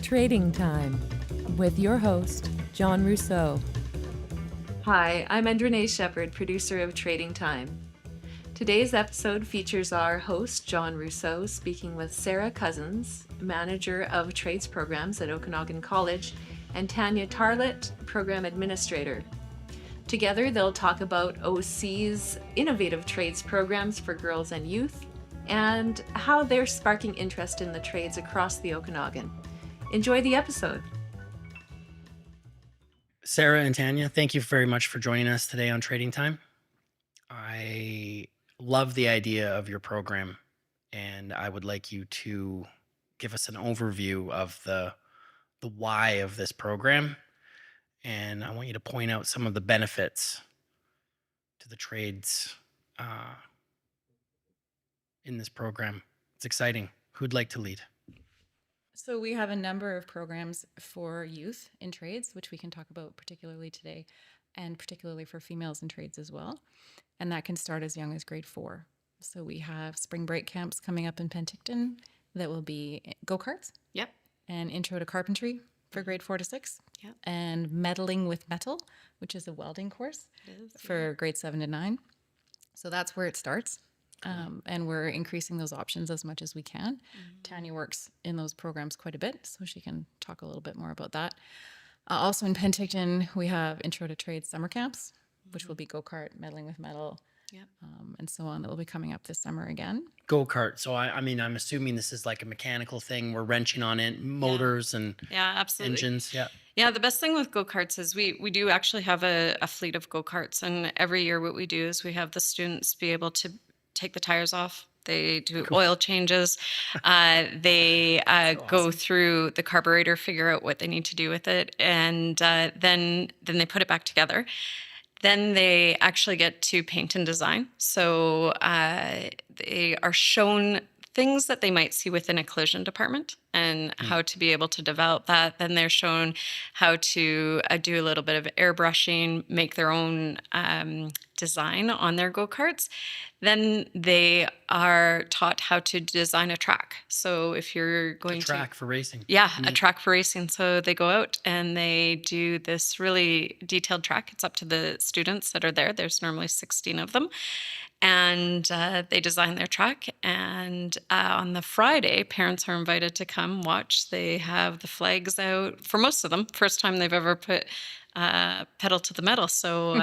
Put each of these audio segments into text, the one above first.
Trading Time with your host, John Rousseau. Hi, I'm Renee Shepherd, producer of Trading Time. Today's episode features our host, John Rousseau, speaking with Sara Cousins, manager of trades programs at Okanagan College, and Tanya Tarlit, program administrator. Together, they'll talk about OC's innovative trades programs for girls and youth and how they're sparking interest in the trades across the Okanagan. Enjoy the episode. Sara and Tanya, thank you very much for joining us today on Trading Time. I love the idea of your program, and I would like you to give us an overview of the why of this program. And I want you to point out some of the benefits to the trades in this program. It's exciting. Who'd like to lead? So we have a number of programs for youth in trades, which we can talk about particularly today, and particularly for females in trades as well. And that can start as young as grade 4. So we have spring break camps coming up in Penticton that will be go-karts. Yep. And intro to carpentry for grade 4 to 6. Yep. And meddling with metal, which is a welding course for grade 7 to 9. So that's where it starts. And we're increasing those options as much as we can. Tanya works in those programs quite a bit, so she can talk a little bit more about that. Also in Penticton, we have Intro to Trade summer camps, which will be go-kart, meddling with metal, and so on. That will be coming up this summer again. Go-kart. So I'm assuming this is like a mechanical thing. We're wrenching on it, motors and absolutely. engines. Yeah. Yeah, the best thing with go-karts is we do actually have a fleet of go-karts, and every year what we do is we have the students be able to take the tires off. They do oil changes. They go through the carburetor, figure out what they need to do with it, and then they put it back together. Then they actually get to paint and design. So they are shown things that they might see within a collision department and how to be able to develop that. Then they're shown how to do a little bit of airbrushing, make their own design on their go-karts. Then they are taught how to design a track. So if you're going a track for racing. Yeah, a track for racing. So they go out and they do this really detailed track. It's up to the students that are there. There's normally 16 of them. And they design their track. And on the Friday, parents are invited to come watch. They have the flags out for most of them. First time they've ever put pedal to the metal. So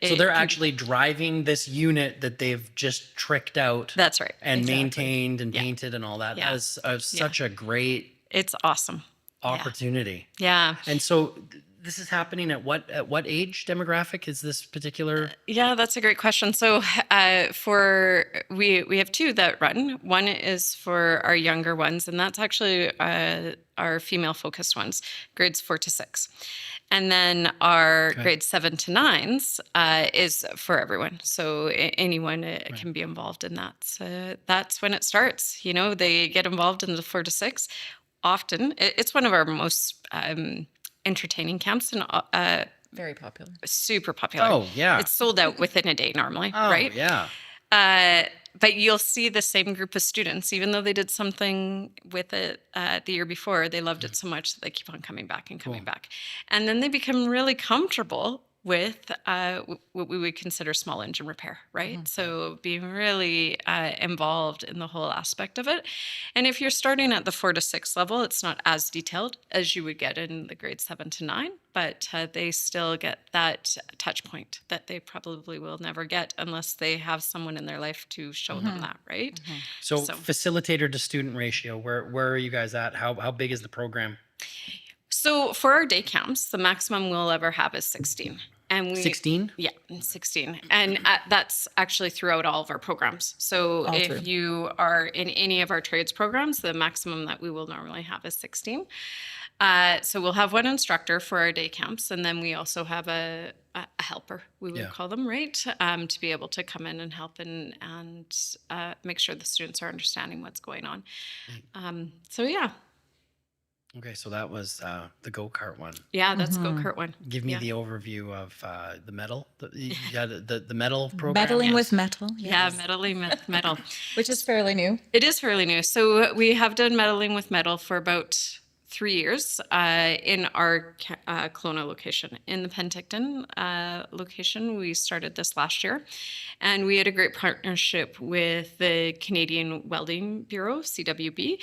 so they're actually driving this unit that they've just tricked out. That's right. And maintained and painted and all that. Yeah. That is such a great It's awesome opportunity. Yeah. And so this is happening at what age demographic is this particular? Yeah, that's a great question. So we have 2 that run. One is for our younger ones, and that's actually our female focused ones, grades 4 to 6. And then our grades 7 to 9s is for everyone. So anyone can be involved in that. So that's when it starts. They get involved in the 4 to 6. Often, it's one of our most entertaining camps and Very popular. Super popular. Oh, yeah. It's sold out within a day normally, right? Yeah. But you'll see the same group of students, even though they did something with it the year before, they loved it so much that they keep on coming back and coming back. And then they become really comfortable with what we would consider small engine repair, right? So being really involved in the whole aspect of it. And if you're starting at the 4 to 6 level, it's not as detailed as you would get in the grade 7 to 9, but they still get that touch point that they probably will never get unless they have someone in their life to show them that, right? So facilitator to student ratio, where are you guys at? How big is the program? So for our day camps, the maximum we'll ever have is 16. And 16? Yeah, 16. And that's actually throughout all of our programs. So if you are in any of our trades programs, the maximum that we will normally have is 16. So we'll have one instructor for our day camps, and then we also have a helper, we would call them, right? To be able to come in and help and make sure the students are understanding what's going on. So yeah. Okay, so that was the go-kart one. Yeah, that's go-kart one. Give me Yeah. the overview of the metal. The metal program. Meddling Yes. with metal. Yeah, Yes. meddling with metal. Which is fairly new. It is fairly new. So we have done meddling with metal for about 3 years in our Kelowna location. In the Penticton location, we started this last year. And we had a great partnership with the Canadian Welding Bureau, CWB.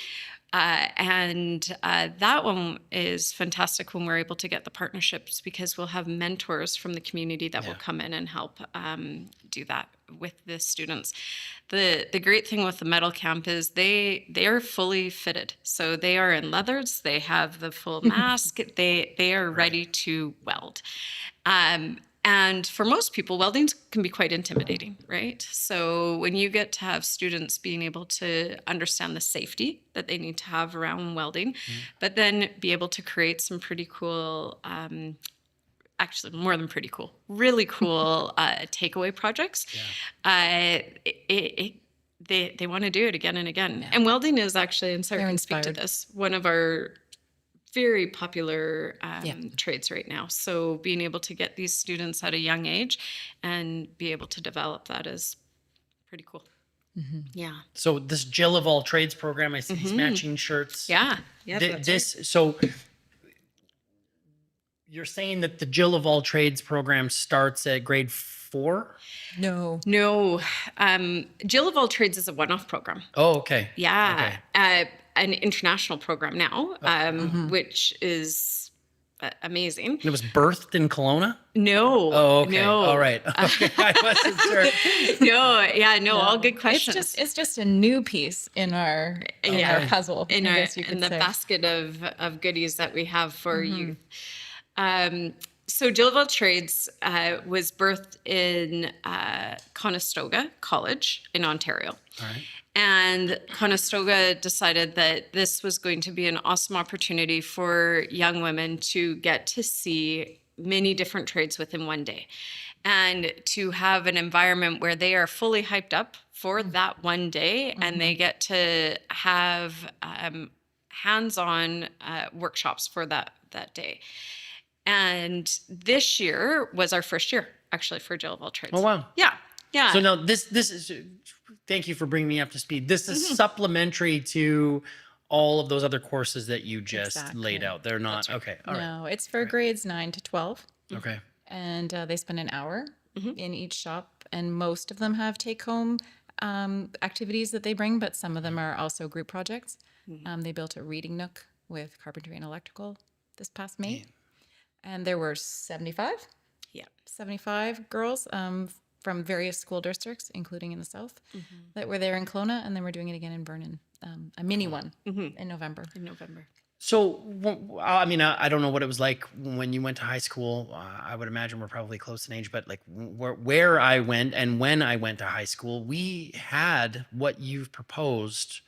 That one is fantastic when we're able to get the partnerships, because we'll have mentors from the community that will come in and help do that with the students. The great thing with the metal camp is they are fully fitted, so they are in leathers, they have the full mask, they are ready to weld. And for most people, welding can be quite intimidating, right? So when you get to have students being able to understand the safety that they need to have around welding, but then be able to create some pretty cool, actually more than pretty cool, really cool takeaway projects, they want to do it again and again. And welding is actually, and Sarah can speak to this, one of our very popular trades right now. So being able to get these students at a young age and be able to develop that is pretty cool. Yeah. So this Jill of all trades program, I see these matching shirts. Yeah. So you're saying that the Jill of all trades program starts at grade 4? No. Jill of all trades is a one-off program. Oh, okay. Yeah. Okay. An international program now, which is amazing. It was birthed in Kelowna? No. Oh, okay. No. All right. Okay. I wasn't sure. No, all good questions. It's just a new piece in our puzzle. In the say. basket of goodies that we have for youth. So Jill of all Trades was birthed in Conestoga College in Ontario. All right. And Conestoga decided that this was going to be an awesome opportunity for young women to get to see many different trades within one day, and to have an environment where they are fully hyped up for that one day, and they get to have hands-on workshops for that day. And this year was our first year, actually, for Jill of all Trades. Oh, wow. Yeah. So now this is, thank you for bringing me up to speed. This is supplementary to all of those other courses that you just laid out. They're not, okay. All right. No, it's for grades 9 to 12. Okay. And they spend an hour in each shop, and most of them have take-home activities that they bring, but some of them are also group projects. They built a reading nook with carpentry and electrical this past May. And there were 75 girls from various school districts, including in the south, that were there in Kelowna, and then we're doing it again in Vernon, a mini one in November. So, I mean, I don't know what it was like when you went to high school. I would imagine we're probably close in age, but like where I went and when I went to high school, we had what you've proposed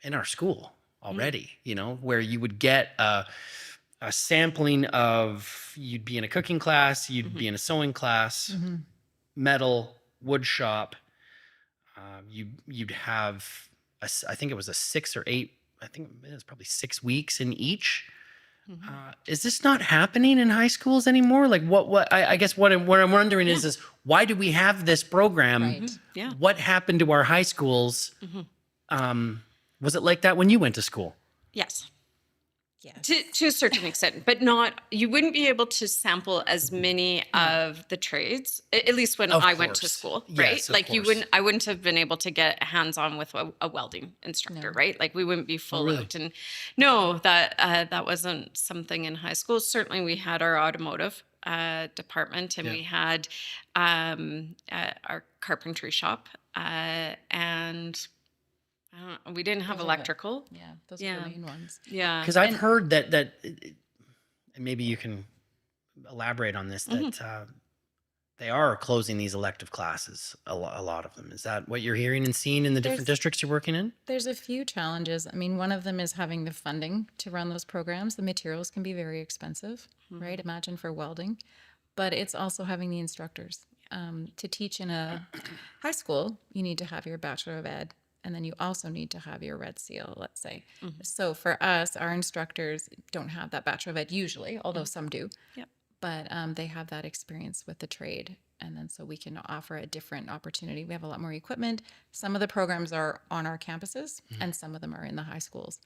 in our school already, where you would get a sampling of, you'd be in a cooking class, you'd be in a sewing class, metal, wood shop. You'd have, I think it was a 6 or 8, I think it was probably 6 weeks in each. Is this not happening in high schools anymore? Like I guess what I'm wondering is why do we have this program? Right. Yeah. What happened to our high schools? Was it like that when you went to school? Yes. Yes. To a certain extent, but not, you wouldn't be able to sample as many of the trades, at least when I went to school, right? Yes, of Like course. I wouldn't have been able to get hands-on with a welding instructor, right? Like we wouldn't be full really? out. And no, that wasn't something in high school. Certainly we had our automotive department, and we had our carpentry shop, and we didn't have electrical. Yeah, those are the main ones. Yeah. Because I've heard that, and maybe you can elaborate on this, that they are closing these elective classes, a lot of them. Is that what you're hearing and seeing in the different districts you're working in? There's a few challenges. I mean, one of them is having the funding to run those programs. The materials can be very expensive, right? Imagine for welding. But it's also having the instructors. To teach in a high school, you need to have your Bachelor of Ed and then you also need to have your red seal, let's say. So for us, our instructors don't have that Bachelor of Ed usually, although some do. Yep. But they have that experience with the trade. And then so we can offer a different opportunity. We have a lot more equipment. Some of the programs are on our campuses and some of them are in the high schools.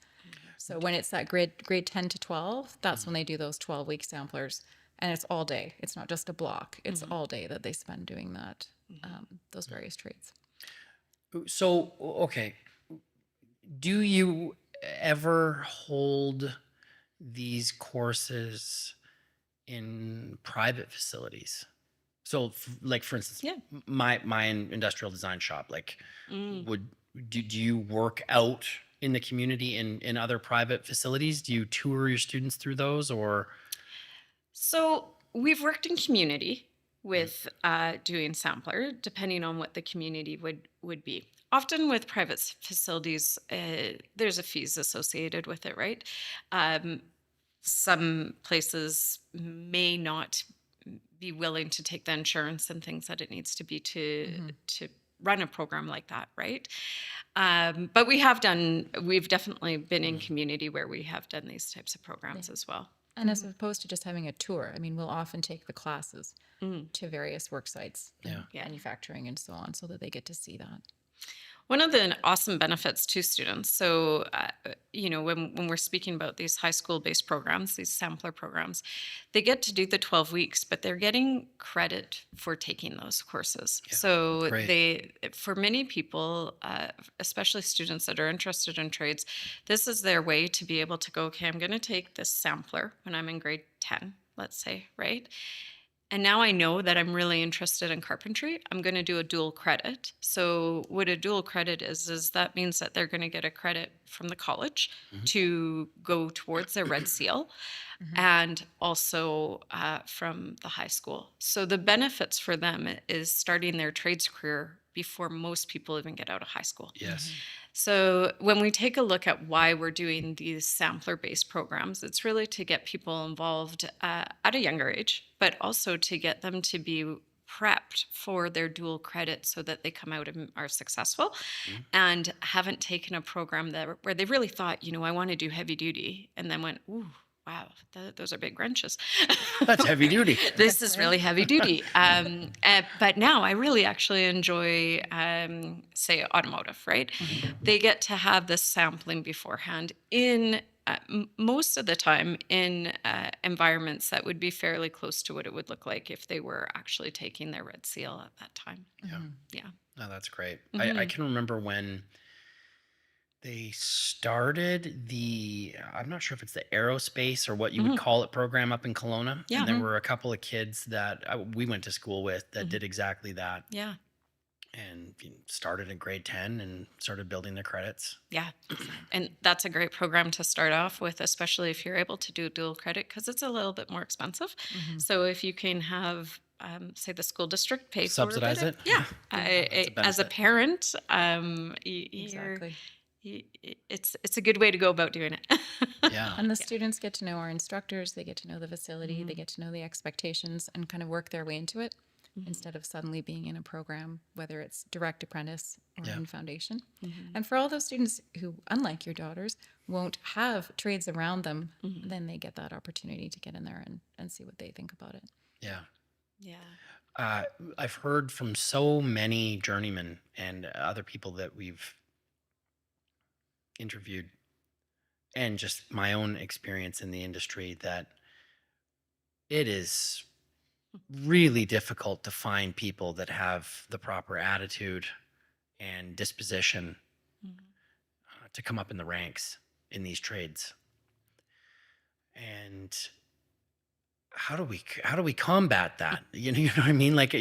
So when it's that grade 10 to 12, that's when they do those 12-week samplers. And it's all day. It's not just a block. It's all day that they spend doing that, those various trades. So, okay. Do you ever hold these courses in private facilities? So, like for instance, Yeah. my industrial design shop, like, do you work out in the community in other private facilities? Do you tour your students through those, or? So we've worked in community with doing sampler, depending on what the community would be. Often with private facilities, there's a fees associated with it, right? Some places may not be willing to take the insurance and things that it needs to be to run a program like that, right? But we've definitely been in community where we have done these types of programs as well. And as opposed to just having a tour, I mean, we'll often take the classes to various work sites, and manufacturing and so on, so that they get to see that. One of the awesome benefits to students, so, when we're speaking about these high school-based programs, these sampler programs, they get to do the 12 weeks, but they're getting credit for taking those courses. Yeah, So great. for many people, especially students that are interested in trades, this is their way to be able to go, okay, I'm going to take this sampler when I'm in grade 10, let's say, right? And now I know that I'm really interested in carpentry. I'm going to do a dual credit. So what a dual credit is that means that they're going to get a credit from the college to go towards their red seal and also from the high school. So the benefits for them is starting their trades career before most people even get out of high school. Yes. So when we take a look at why we're doing these sampler-based programs, it's really to get people involved at a younger age, but also to get them to be prepped for their dual credit so that they come out and are successful and haven't taken a program where they really thought, I want to do heavy duty, and then went, ooh, wow, those are big wrenches. That's heavy duty. This is really heavy duty. But now I really actually enjoy, say, automotive, right? They get to have this sampling beforehand in most of the time in environments that would be fairly close to what it would look like if they were actually taking their red seal at that time. Yeah. No, that's great. I can remember when they started I'm not sure if it's the aerospace or what you would call it program up in Kelowna. Yeah. And there were a couple of kids that we went to school with that did exactly that. Yeah. And started in grade 10 and started building their credits. Yeah. And that's a great program to start off with, especially if you're able to do dual credit, because it's a little bit more expensive. So if you can have, say, the school district pay Subsidize for it? Yeah. As a benefit. parent, Exactly. it's a good way to go about doing it. Yeah. And the students get to know our instructors, they get to know the facility, they get to know the expectations and kind of work their way into it instead of suddenly being in a program, whether it's direct apprentice or in foundation. And for all those students who, unlike your daughters, won't have trades around them, then they get that opportunity to get in there and see what they think about it. Yeah. Yeah. I've heard from so many journeymen and other people that we've interviewed, and just my own experience in the industry, that it is really difficult to find people that have the proper attitude and disposition to come up in the ranks in these trades. And how do we combat that? You know what I mean? Like,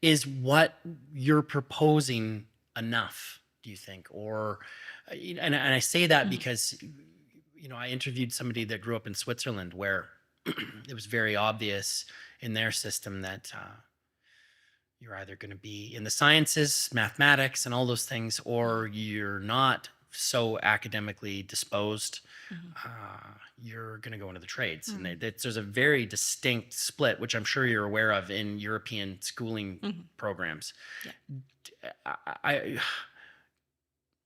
is what you're proposing enough, do you think? Or and I say that because I interviewed somebody that grew up in Switzerland, where it was very obvious in their system that you're either going to be in the sciences, mathematics, and all those things, or you're not so academically disposed. You're going to go into the trades. And there's a very distinct split, which I'm sure you're aware of in European schooling programs.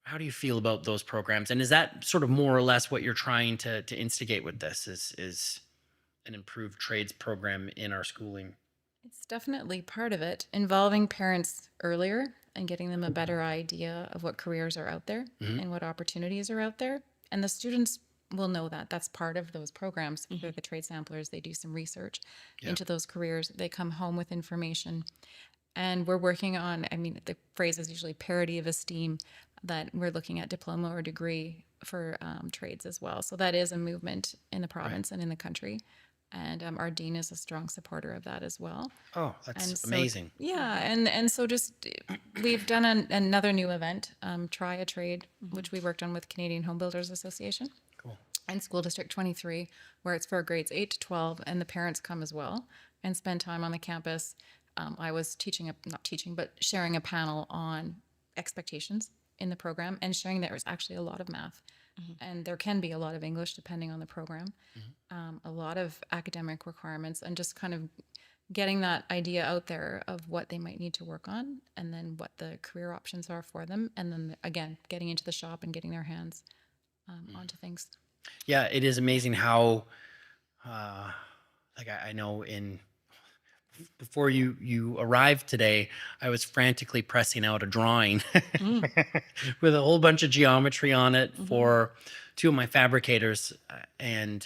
How do you feel about those programs? And is that sort of more or less what you're trying to instigate with this is an improved trades program in our schooling? It's definitely part of it, involving parents earlier and getting them a better idea of what careers are out there and what opportunities are out there. And the students will know that. That's part of those programs. For the trade samplers, they do some research into those careers. They come home with information. And we're working on, I mean, the phrase is usually parity of esteem, that we're looking at diploma or degree for trades as well. So that is a movement in the province and in the country. And our dean is a strong supporter of that as well. Oh, that's And so, amazing. yeah, and so just we've done another new event, Try a Trade, which we worked on with Canadian Home Builders Association. Cool. And School District 23, where it's for grades 8 to 12, and the parents come as well and spend time on the campus. I was not teaching, but sharing a panel on expectations in the program and sharing that there's actually a lot of math. And there can be a lot of English depending on the program, a lot of academic requirements, and just kind of getting that idea out there of what they might need to work on and then what the career options are for them. And then again, getting into the shop and getting their hands onto things. Yeah, it is amazing how, like I know before you arrived today, I was frantically pressing out a drawing with a whole bunch of geometry on it for two of my fabricators. And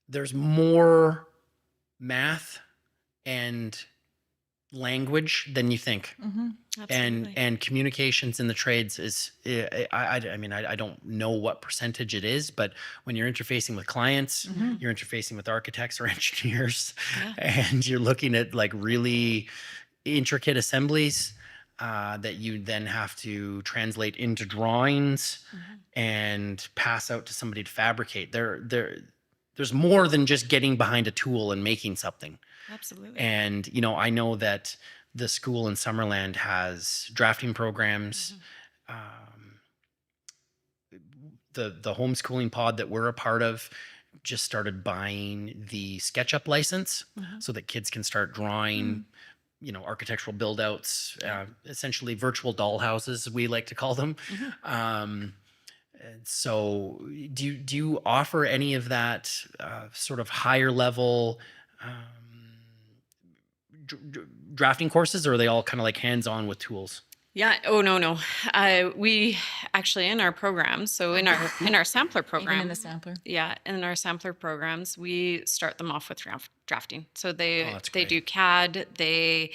there's more math and language than you think. Absolutely. And communications in the trades is, I mean, I don't know what percentage it is, but when you're interfacing with clients, you're interfacing with architects or engineers, and you're looking at like really intricate assemblies that you then have to translate into drawings and pass out to somebody to fabricate. There's more than just getting behind a tool and making something. Absolutely. And, you know, I know that the school in Summerland has drafting programs. The homeschooling pod that we're a part of just started buying the SketchUp license so that kids can start drawing, you know, architectural build outs, essentially virtual doll houses, we like to call them. And so do you offer any of that sort of higher level drafting courses, or are they all kind of like hands-on with tools? Yeah. Oh, no. We actually, in our programs, so in our sampler program, Even in the sampler. yeah, in our sampler programs, we start them off with drafting. So they that's they great. do CAD. The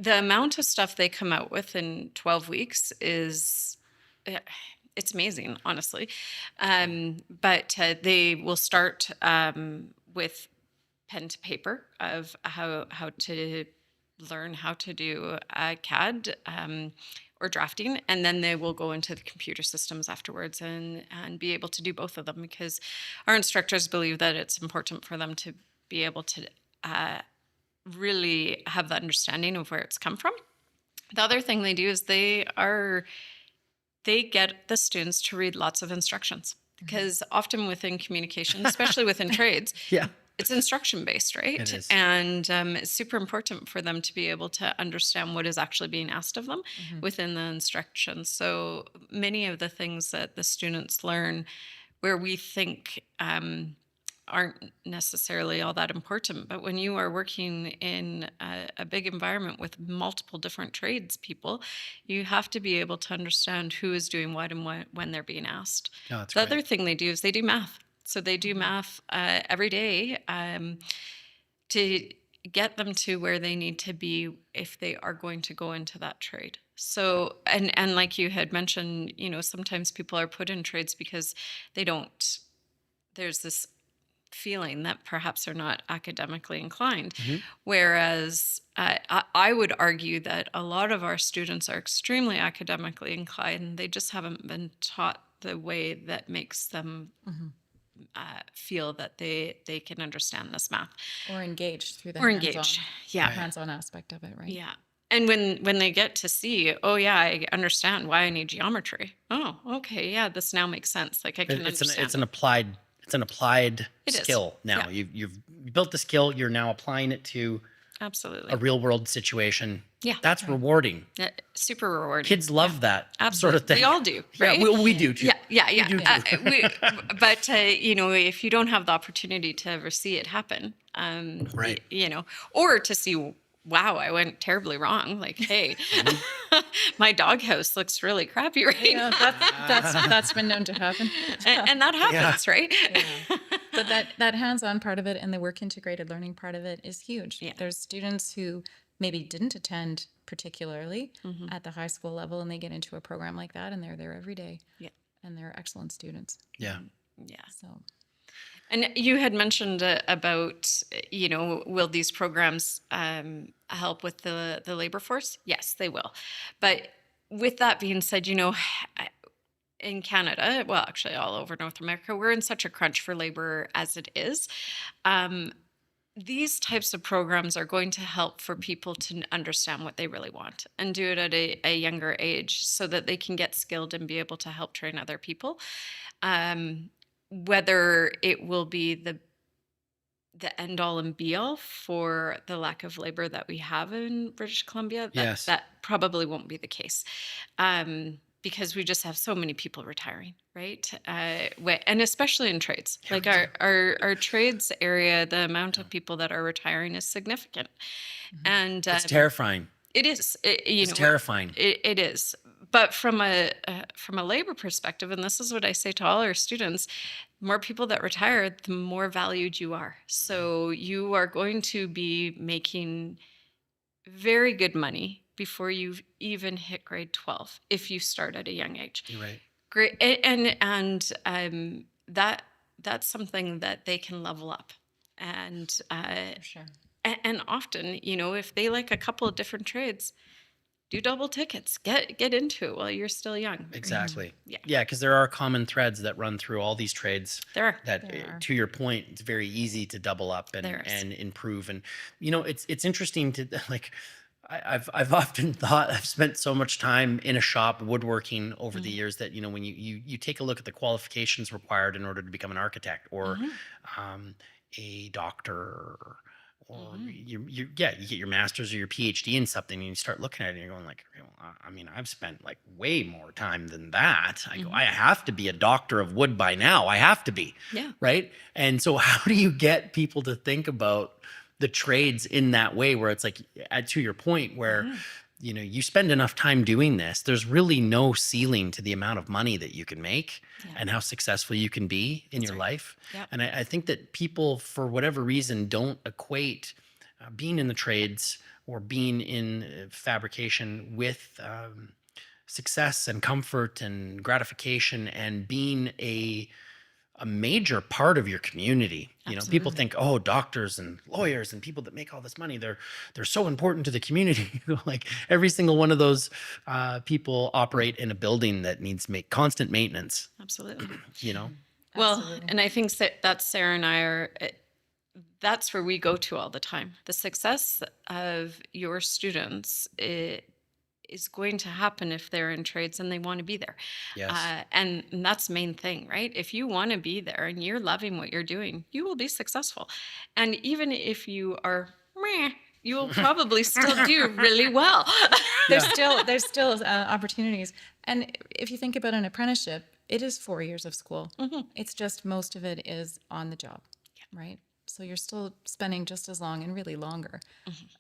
amount of stuff they come out with in 12 weeks is it's amazing, honestly. But they will start with pen to paper of how to learn how to do CAD or drafting, and then they will go into the computer systems afterwards and be able to do both of them, because our instructors believe that it's important for them to be able to really have the understanding of where it's come from. The other thing they do is they get the students to read lots of instructions, because often within communication, especially within trades, it's instruction based, right? It is. And it's super important for them to be able to understand what is actually being asked of them within the instructions. So many of the things that the students learn where we think aren't necessarily all that important, but when you are working in a big environment with multiple different trades people, you have to be able to understand who is doing what and when they're being asked. Oh, that's The great. other thing they do is they do math. So they do math every day to get them to where they need to be if they are going to go into that trade. So, and like you had mentioned, you know, sometimes people are put in trades because there's this feeling that perhaps they're not academically inclined. Whereas I would argue that a lot of our students are extremely academically inclined. They just haven't been taught the way that makes them feel that they can understand this math. Or engaged through the Or hands-on, engaged. Yeah. hands-on aspect of it, right? Yeah. And when they get to see, oh yeah, I understand why I need geometry. Oh, okay, yeah, this now makes sense. Like I can understand. It's an applied It is. skill now. Yeah. You've built the skill. You're now applying it to Absolutely. a real world situation. Yeah. That's rewarding. Yeah, super rewarding. Kids love that Absolutely. sort of thing. We all do, right? Yeah, we do too. Yeah. do too. But if you don't have the opportunity to ever see it happen, Right. or to see, wow, I went terribly wrong. Like, hey, my doghouse looks really crappy right Yeah, now. that's been known to happen. And that happens, right? But that hands-on part of it and the work integrated learning part of it is huge. Yeah. There's students who maybe didn't attend particularly at the high school level, and they get into a program like that, and they're there every day. Yeah. And they're excellent students. Yeah. Yeah. So And you had mentioned about, will these programs help with the labor force? Yes, they will. But with that being said, in Canada, well, actually all over North America, we're in such a crunch for labor as it is. These types of programs are going to help for people to understand what they really want and do it at a younger age so that they can get skilled and be able to help train other people. Whether it will be the end all and be all for the lack of labor that we have in British Columbia, Yes. that probably won't be the case. Because we just have so many people retiring, right? And especially in trades, like our trades area, the amount of people that are retiring is significant, and It's terrifying. it is. It's terrifying. It is. But from a labor perspective, and this is what I say to all our students, more people that retire, the more valued you are. So you are going to be making very good money before you've even hit grade 12 if you start at a young age. You're right. Great. And that's something that they can level up. And for sure. and often, if they like a couple of different trades, do double tickets, get into it while you're still young. Exactly. Yeah. Because there are common threads that run through all these trades. There are. That, to your point, it's very easy to double up and improve. And it's interesting to like. I've often thought I've spent so much time in a shop woodworking over the years that when you take a look at the qualifications required in order to become an architect or a doctor or you get your master's or your PhD in something and you start looking at it and you're going like, I've spent like way more time than that. I go, I have to be a doctor of wood by now. I have to be. Yeah. Right. And so how do you get people to think about the trades in that way where it's like, to your point where, you spend enough time doing this, there's really no ceiling to the amount of money that you can make and how successful you can be in your life. Yep. And I think that people, for whatever reason, don't equate being in the trades or being in fabrication with success and comfort and gratification and being a major part of your community. People think, oh, doctors and lawyers and people that make all this money, they're so important to the community. Like every single one of those people operate in a building that needs constant maintenance. Absolutely. Absolutely. Well, and I think that's Sara and I that's where we go to all the time. The success of your students is going to happen if they're in trades and they want to be there. Yes. And that's the main thing, right? If you want to be there and you're loving what you're doing, you will be successful. And even if you are meh, you will probably still do really well. There's still opportunities. And if you think about an apprenticeship, it is 4 years of school. It's just most of it is on the job, right? So you're still spending just as long and really longer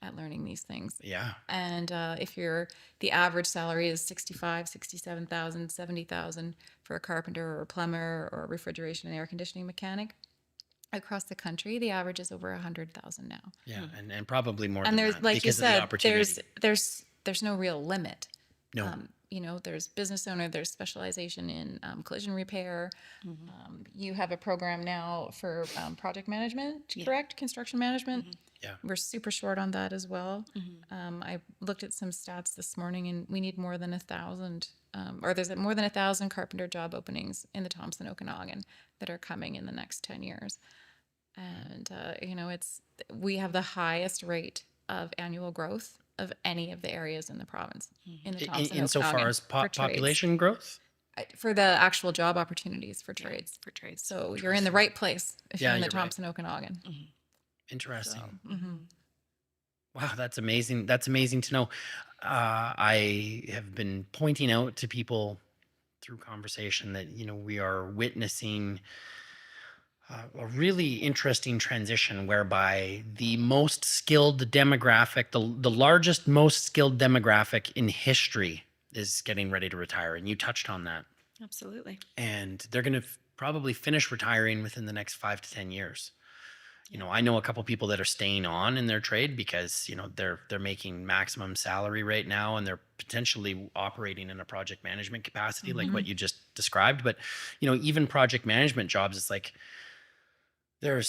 at learning these things. Yeah. And if the average salary is 65, 67,000, 70,000 for a carpenter or a plumber or a refrigeration and air conditioning mechanic, across the country, the average is over 100,000 now. Yeah. And probably more And than there's, that like you because of the said, opportunity. there's no real limit. No. There's business owner, there's specialization in collision repair. You have a program now for project management, correct? Construction management. Yeah. We're super short on that as well. I looked at some stats this morning and we need more than 1,000, or there's more than 1,000 carpenter job openings in the Thompson Okanagan that are coming in the next 10 years. And, we have the highest rate of annual growth of any of the areas in the province in the Thompson Insofar Okanagan as for trades. population growth? For the actual job opportunities for trades. For trades. So you're in the right place if Yeah, you're in the you're right. Thompson Okanagan. Interesting. Wow, that's amazing. That's amazing to know. I have been pointing out to people through conversation that, we are witnessing a really interesting transition whereby the most skilled demographic, the largest, most skilled demographic in history is getting ready to retire. And you touched on that. Absolutely. And they're going to probably finish retiring within the next 5 to 10 years. I know a couple people that are staying on in their trade because, they're making maximum salary right now and they're potentially operating in a project management capacity like what you just described. But, even project management jobs, it's like there are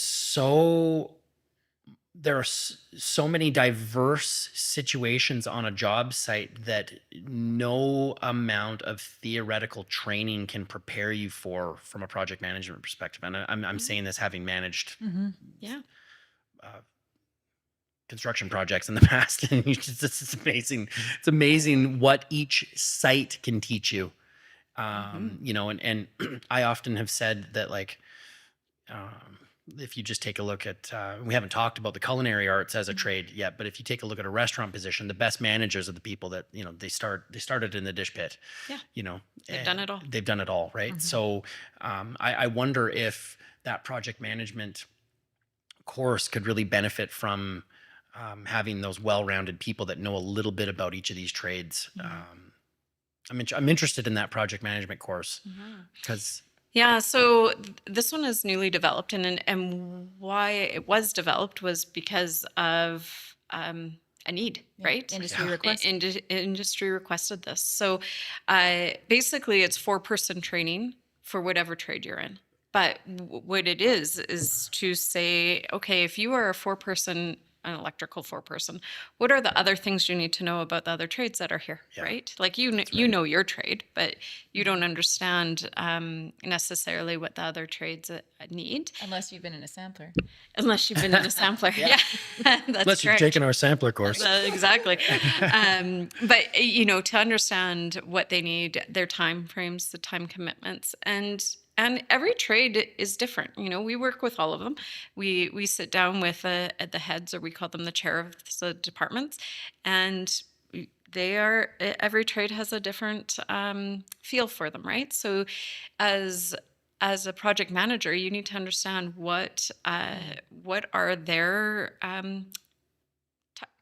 so many diverse situations on a job site that no amount of theoretical training can prepare you for from a project management perspective. And I'm saying this having managed Yeah. construction projects in the past, and it's amazing. It's amazing what each site can teach you. And I often have said that, like, if you just take a look at, we haven't talked about the culinary arts as a trade yet, but if you take a look at a restaurant position, the best managers are the people that, they started in the dish pit. Yeah. They've done it all. They've done it all, right? So I wonder if that project management course could really benefit from having those well-rounded people that know a little bit about each of these trades. I'm interested in that project management course because Yeah, so this one is newly developed, and why it was developed was because of a need, right? Industry request. Industry requested this. So basically, it's 4-person training for whatever trade you're in. But what it is to say, okay, if you are a 4-person, an electrical 4-person, what are the other things you need to know about the other trades that are here, right? Like you know your trade, but you don't understand necessarily what the other trades need. Unless you've been in a sampler. Unless you've been in a sampler. Yeah, that's unless you've correct. taken our sampler course. Exactly. But, to understand what they need, their time frames, the time commitments, and every trade is different. We work with all of them. We sit down with the heads, or we call them the chair of the departments, and every trade has a different feel for them, right? So as a project manager, you need to understand what are their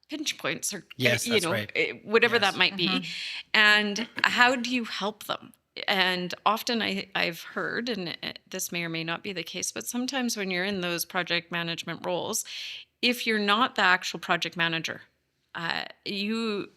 pinch points, or Yes, that's right. whatever Yes. that might be, and how do you help them? And often I've heard, and this may or may not be the case, but sometimes when you're in those project management roles, if you're not the actual project manager, you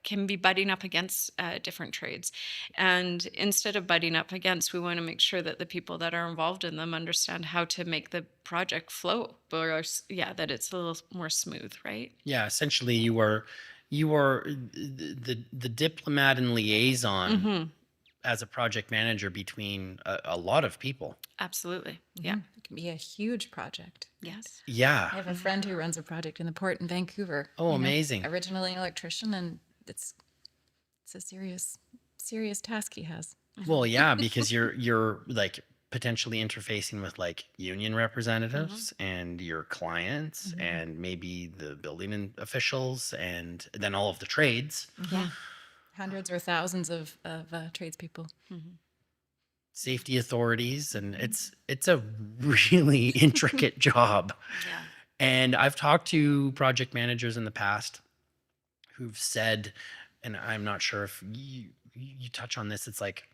can be butting up against different trades. And instead of butting up against, we want to make sure that the people that are involved in them understand how to make the project flow, or that it's a little more smooth, right? Yeah, essentially you are the diplomat and liaison as a project manager between a lot of people. Absolutely. Yeah. It can be a huge project. Yes. Yeah. I have a friend who runs a project in the port in Vancouver. Oh, amazing. Originally an electrician, and it's a serious task he has. Well, yeah, because you're like potentially interfacing with like union representatives and your clients and maybe the building officials and then all of the trades. Yeah. Hundreds or thousands of tradespeople. Safety authorities, and it's a really intricate job. Yeah. And I've talked to project managers in the past who've said, and I'm not sure if you touch on this, it's like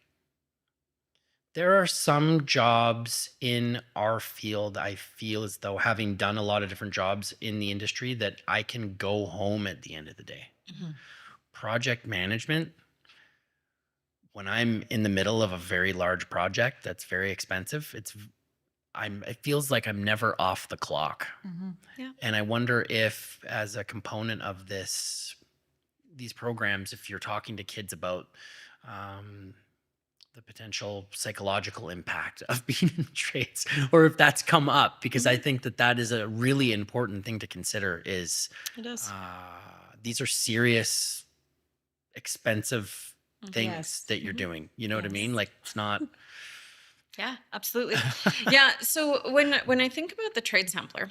there are some jobs in our field, I feel as though, having done a lot of different jobs in the industry, that I can go home at the end of the day. Project management, when I'm in the middle of a very large project that's very expensive, it feels like I'm never off the clock. Yeah. And I wonder if, as a component of these programs, if you're talking to kids about the potential psychological impact of being in trades, or if that's come up, because I think that is a really important thing to consider. Is It is. These are serious, expensive things Yes. that you're doing. You know what I Yes. mean? Like, it's not. Yeah, absolutely. Yeah. So when I think about the trade sampler,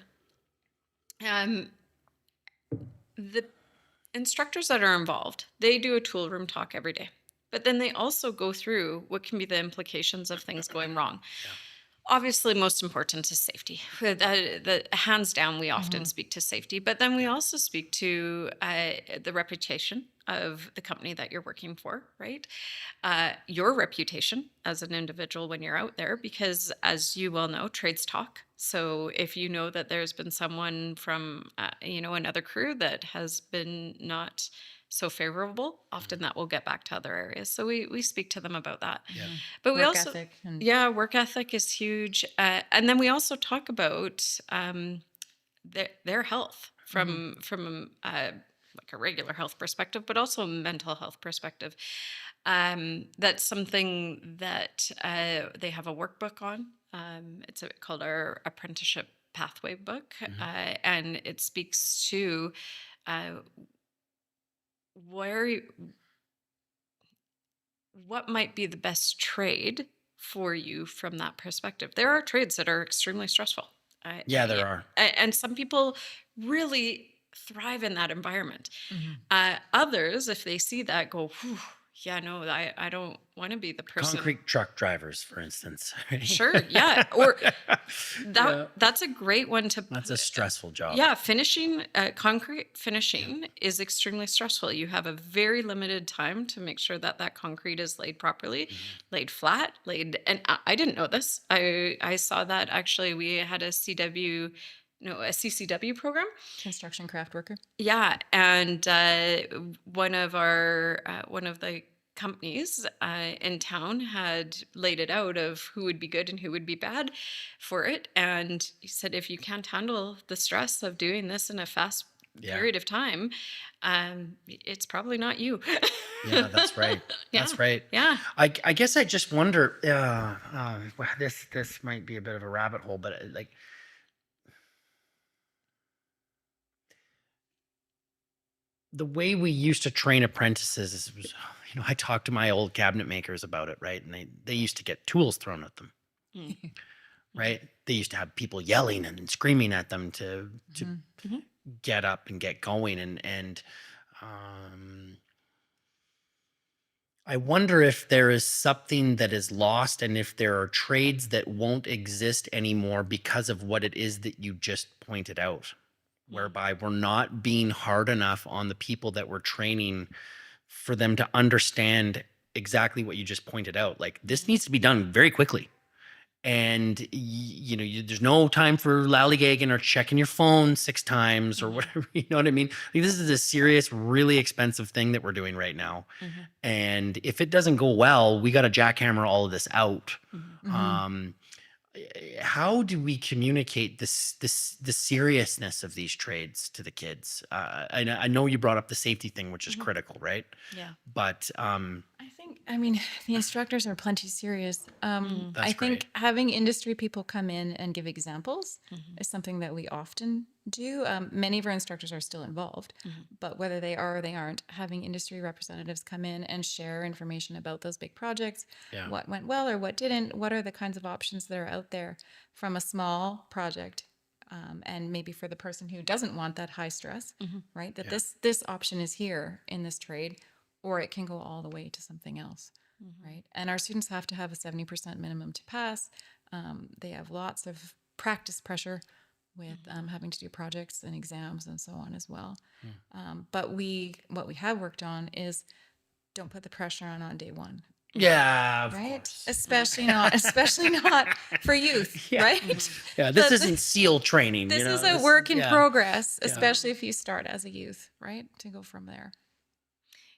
the instructors that are involved, they do a tool room talk every day, but then they also go through what can be the implications of things going wrong. Yeah. Obviously, most important is safety. The hands down, we often speak to safety, but then we also speak to the reputation of the company that you're working for, right? Your reputation as an individual when you're out there, because as you well know, trades talk. So if you know that there's been someone from, another crew that has been not so favorable, often that will get back to other areas. So we speak to them about that. Yeah. But we Work also, ethic and- work ethic is huge. And then we also talk about their health from like a regular health perspective, but also a mental health perspective. That's something that they have a workbook on. It's called our apprenticeship pathway book, and it speaks to what might be the best trade for you from that perspective. There are trades that are extremely stressful. Yeah, there are. And some people really thrive in that environment. Others, if they see that, go, "Whew, yeah, no, I don't want to be the person." Concrete truck drivers, for instance. Sure, yeah. Or Yeah. that's a great one to. That's a stressful job. Yeah, finishing, concrete finishing is extremely stressful. You have a very limited time to make sure that that concrete is laid properly, laid flat, and I didn't know this. I saw that actually. We had a CCW program. construction craft worker. Yeah, and one of the companies in town had laid it out of who would be good and who would be bad for it, and he said if you can't handle the stress of doing this in a fast period of time, it's probably not you. Yeah, that's right. That's right. Yeah. I guess I just wonder. This might be a bit of a rabbit hole, but like. The way we used to train apprentices was, I talked to my old cabinet makers about it, right? And they used to get tools thrown at them, right? They used to have people yelling and screaming at them to get up and get going. And I wonder if there is something that is lost and if there are trades that won't exist anymore because of what it is that you just pointed out, whereby we're not being hard enough on the people that we're training for them to understand exactly what you just pointed out. Like, this needs to be done very quickly. And, there's no time for lollygagging or checking your phone 6 times or whatever, you know what I mean? Like, this is a serious, really expensive thing that we're doing right now. And if it doesn't go well, we got to jackhammer all of this out. How do we communicate the seriousness of these trades to the kids? I know you brought up the safety thing, which is critical, right? Yeah. But I mean, the instructors are plenty serious. I think great. having industry people come in and give examples is something that we often do. Many of our instructors are still involved, but whether they are or they aren't, having industry representatives come in and share information about those big projects, what went well or what didn't, what are the kinds of options that are out there from a small project. And maybe for the person who doesn't want that high stress, right? That this option is here in this trade, or it can go all the way to something else, right? And our students have to have a 70% minimum to pass. They have lots of practice pressure with having to do projects and exams and so on as well. But what we have worked on is don't put the pressure on day one. Yeah, of right? course. Especially not for youth, right? Yeah, this isn't SEAL training. This is a this- work in yeah. progress, especially if you start as a youth, right? To go from there.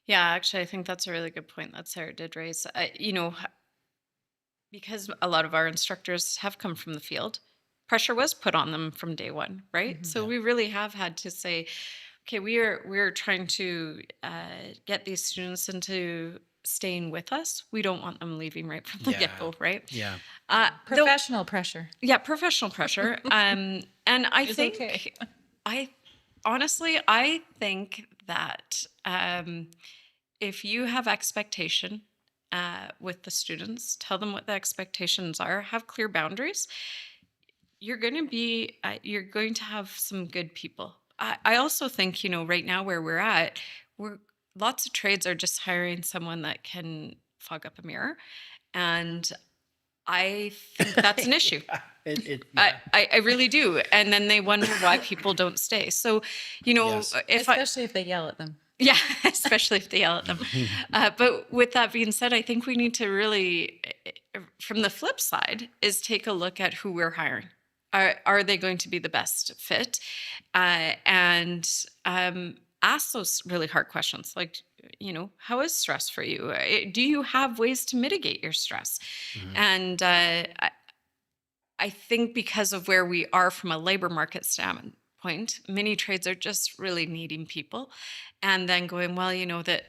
Yeah, actually, I think that's a really good point that Sara did raise. Because a lot of our instructors have come from the field, pressure was put on them from day one, right? So we really have had to say, okay, we're trying to get these students into staying with us. We don't want them leaving right from the get-go, right? Yeah. Professional pressure. Yeah, professional pressure. And I It's think, okay. I think that if you have expectation with the students, tell them what the expectations are, have clear boundaries, you're going to have some good people. I also think, right now where we're at, lots of trades are just hiring someone that can fog up a mirror. And I think that's an issue. Yeah. I really do. And then they wonder why people don't stay. So, Yes. Especially if they yell at them. yeah, especially if they yell at them. But with that being said, I think we need to really, from the flip side, is take a look at who we're hiring. Are they going to be the best fit? And ask those really hard questions, like, how is stress for you? Do you have ways to mitigate your stress? And I think because of where we are from a labor market standpoint, many trades are just really needing people, and then going, well, that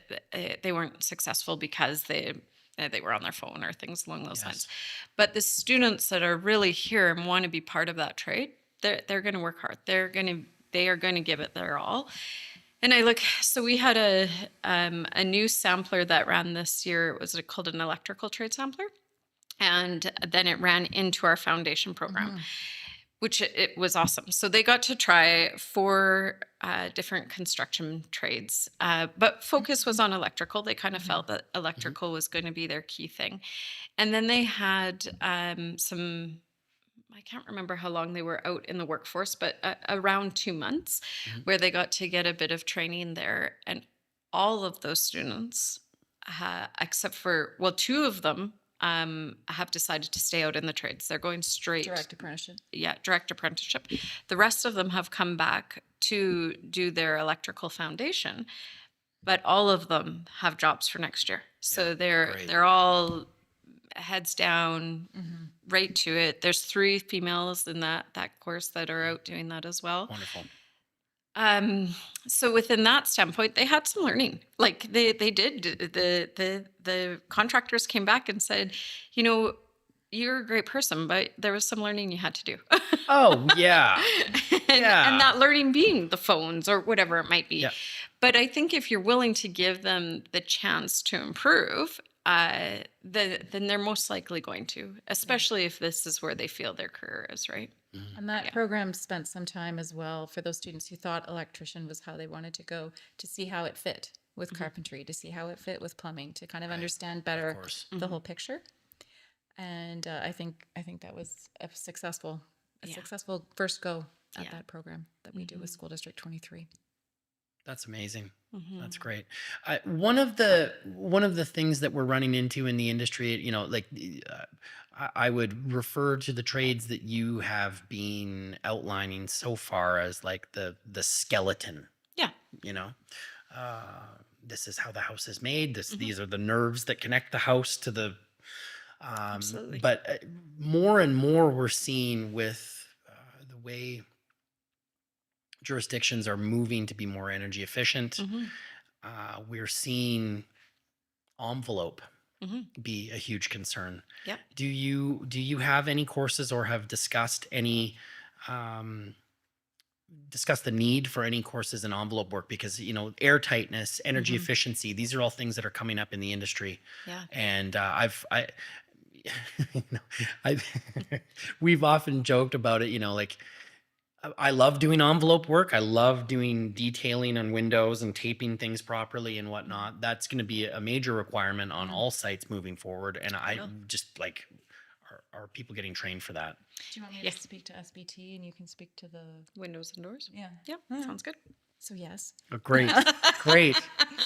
they weren't successful because they were on their phone or things along those lines. But the students that are really here and want to be part of that trade, they're going to work hard. They are going to give it their all. And so we had a new sampler that ran this year. It was called an electrical trade sampler. And then it ran into our foundation program, which it was awesome. So they got to try 4 different construction trades, but focus was on electrical. They kind of felt that electrical was going to be their key thing. And then they had some, I can't remember how long they were out in the workforce, but around 2 months, where they got to get a bit of training there. And all of those students, except for, 2 of them, have decided to stay out in the trades. They're going straight. Direct apprenticeship. Yeah, direct apprenticeship. The rest of them have come back to do their electrical foundation, but all of them have jobs for next year. So they're all heads down, right to it. There's 3 females in that course that are out doing that as well. Wonderful. So within that standpoint, they had some learning. Like they did. The contractors came back and said, you're a great person, but there was some learning you had to do. Oh, yeah. And that learning being the phones or whatever it might be. Yeah. But I think if you're willing to give them the chance to improve, then they're most likely going to, especially if this is where they feel their career is, right? And that program spent some time as well for those students who thought electrician was how they wanted to go, to see how it fit with carpentry, to see how it fit with plumbing, to kind of understand better the whole picture. And I think that was a successful first go at that program that we do with School District 23. That's amazing. That's great. One of the things that we're running into in the industry, I would refer to the trades that you have been outlining so far as like the skeleton. Yeah. This is how the house is made. These are the nerves that connect the house to the. Absolutely. But more and more we're seeing with the way jurisdictions are moving to be more energy efficient. We're seeing envelope be a huge concern. Yep. Do you have any courses or have discussed the need for any courses in envelope work? Because air tightness, energy efficiency, these are all things that are coming up in the industry. Yeah. And we've often joked about it, like I love doing envelope work. I love doing detailing on windows and taping things properly and whatnot. That's going to be a major requirement on all sites moving forward. And I just like, are people getting trained for that? Do you want me to speak to SBT and you can speak to the windows and doors? Yeah. Yeah, sounds good. So yes. Oh, great.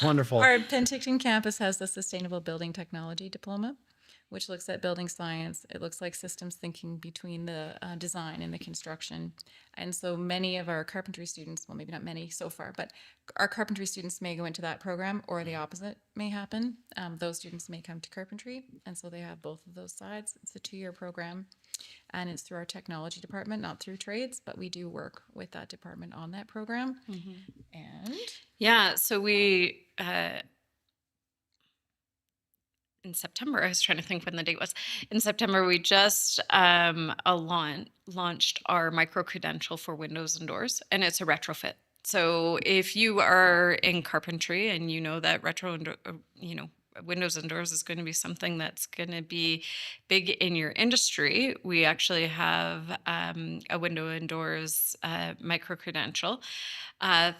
Wonderful. Our Penticton campus has the Sustainable Building Technology Diploma, which looks at building science. It looks like systems thinking between the design and the construction. And so many of our carpentry students, well, maybe not many so far, but our carpentry students may go into that program, or the opposite may happen. Those students may come to carpentry. And so they have both of those sides. It's a 2-year program, and it's through our technology department, not through trades, but we do work with that department on that program. And yeah, so we in September, I was trying to think when the date was. In September, we just launched our micro-credential for windows and doors, and it's a retrofit. So if you are in carpentry and you know that windows and doors is going to be something that's going to be big in your industry. We actually have a window and doors micro credential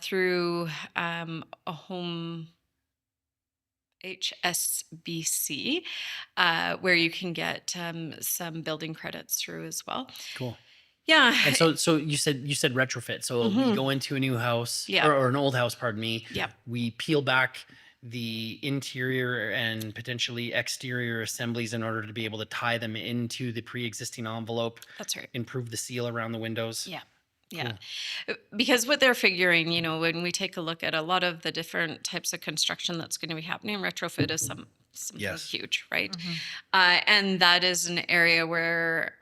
through a home HSBC, where you can get some building credits through as well. Cool. Yeah. And so you said retrofit. So we go into a new house Yeah. or an old house, pardon me. Yeah. We peel back the interior and potentially exterior assemblies in order to be able to tie them into the pre-existing envelope. That's right. Improve the seal around the windows. Yeah. Yeah. Because what they're figuring, when we take a look at a lot of the different types of construction that's going to be happening, retrofit is something huge, right? And that is an area where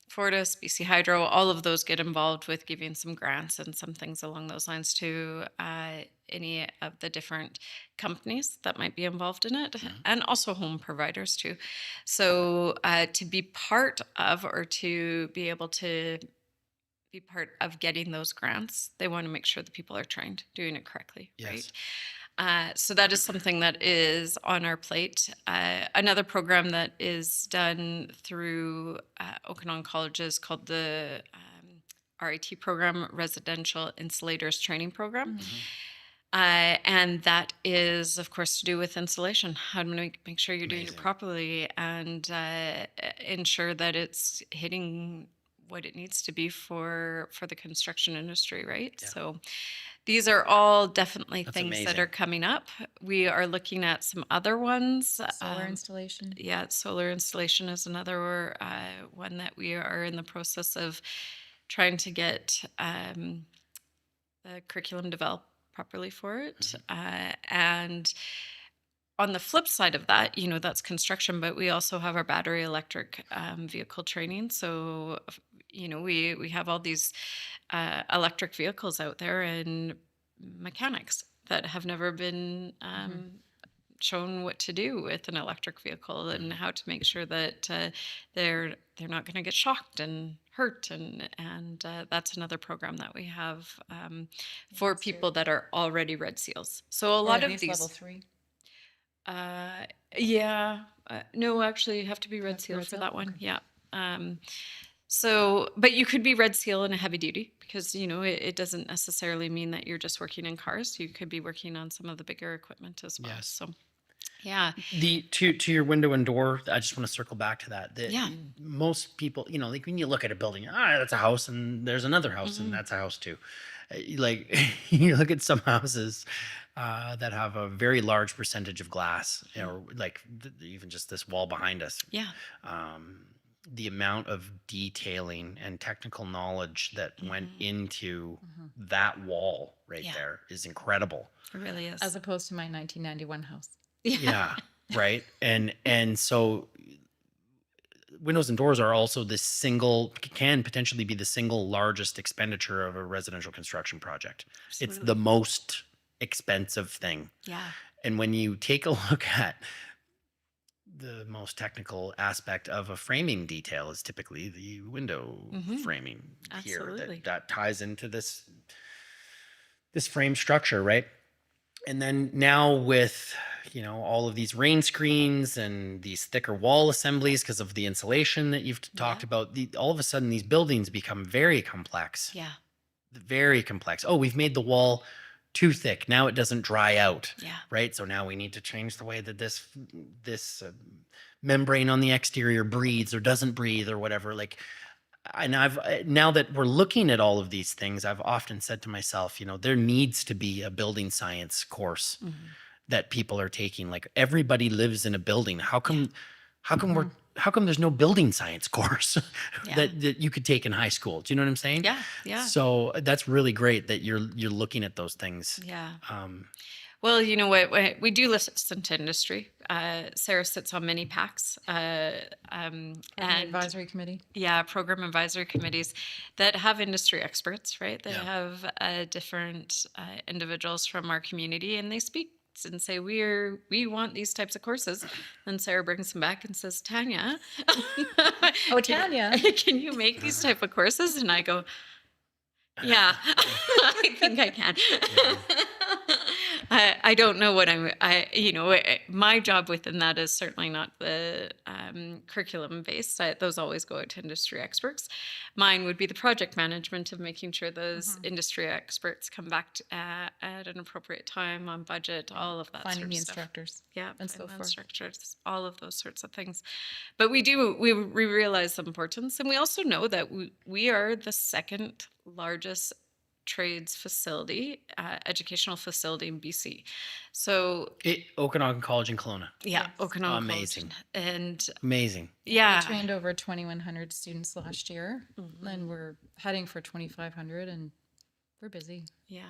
Fortis, BC Hydro, all of those get involved with giving some grants and some things along those lines to any of the different companies that might be involved in it, and also home providers too. So to be part of, or to be able to be part of getting those grants, they want to make sure that people are trained doing it correctly, right? So that is something that is on our plate. Another program that is done through Okanagan colleges called the RIT program, Residential Insulators Training Program. And that is, of course, to do with insulation. How to make sure you're doing it properly and ensure that it's hitting what it needs to be for the construction industry, right? Yeah. So these are all definitely things that are coming up. We are looking at some other ones. Solar installation. Yeah, solar installation is another one that we are in the process of trying to get the curriculum developed properly for it. And on the flip side of that, that's construction, but we also have our battery electric vehicle training. So, we have all these electric vehicles out there and mechanics that have never been shown what to do with an electric vehicle and how to make sure that they're not going to get shocked and hurt, and that's another program that we have for people that are already red seals. So a lot of these level 3. No, actually you have to be red seal for that one. Okay. Yeah. So, but you could be red seal in a heavy duty because, it doesn't necessarily mean that you're just working in cars. You could be working on some of the bigger equipment as well. Yes. So, yeah. To your window and door, I just want to circle back to that. Most people, like when you look at a building, that's a house and there's another house and that's a house too. Like you look at some houses that have a very large percentage of glass, or like even just this wall behind us. Yeah. The amount of detailing and technical knowledge that went into that wall there is incredible. It really is. As opposed to my 1991 house. Yeah. Right. And so windows and doors are also can potentially be the single largest expenditure of a residential construction project. Absolutely. It's the most expensive thing. Yeah. And when you take a look at the most technical aspect of a framing detail is typically the window framing. Absolutely. Here that ties into this frame structure, right? And then now with all of these rain screens and these thicker wall assemblies because of the insulation that you've talked about, all of a sudden these buildings become very complex. Yeah. Very complex. Oh, we've made the wall too thick. Now it doesn't dry out. Yeah. Right. So now we need to change the way that this membrane on the exterior breathes or doesn't breathe or whatever. And now that we're looking at all of these things, I've often said to myself, there needs to be a building science course that people are taking. Like everybody lives in a building. How come there's no building science course that you could take in high school? Do you know what I'm saying? Yeah. Yeah. So that's really great that you're looking at those things. Yeah. Well, you know what? We do listen to industry. Sara sits on many PACs. And advisory committee. Yeah, program advisory committees that have industry experts, right? That have different individuals from our community, and they speak and say, we want these types of courses. And Sara brings them back and says, Tanya. Tanya. Can you make these type of courses? And I go, yeah, I think I can. I don't know what my job within that is certainly not the curriculum based. Those always go out to industry experts. Mine would be the project management of making sure those industry experts come back at an appropriate time, on budget, all of that Finding sort the of stuff. instructors. Yeah, and so forth. instructors, all of those sorts of things. But we realize the importance, and we also know that we are the second largest trades facility, educational facility in BC. So Okanagan College in Kelowna. yeah, Yes. Okanagan Amazing. College. And Amazing. yeah, We trained over 2,100 students last year, and we're heading for 2,500, and we're busy. yeah.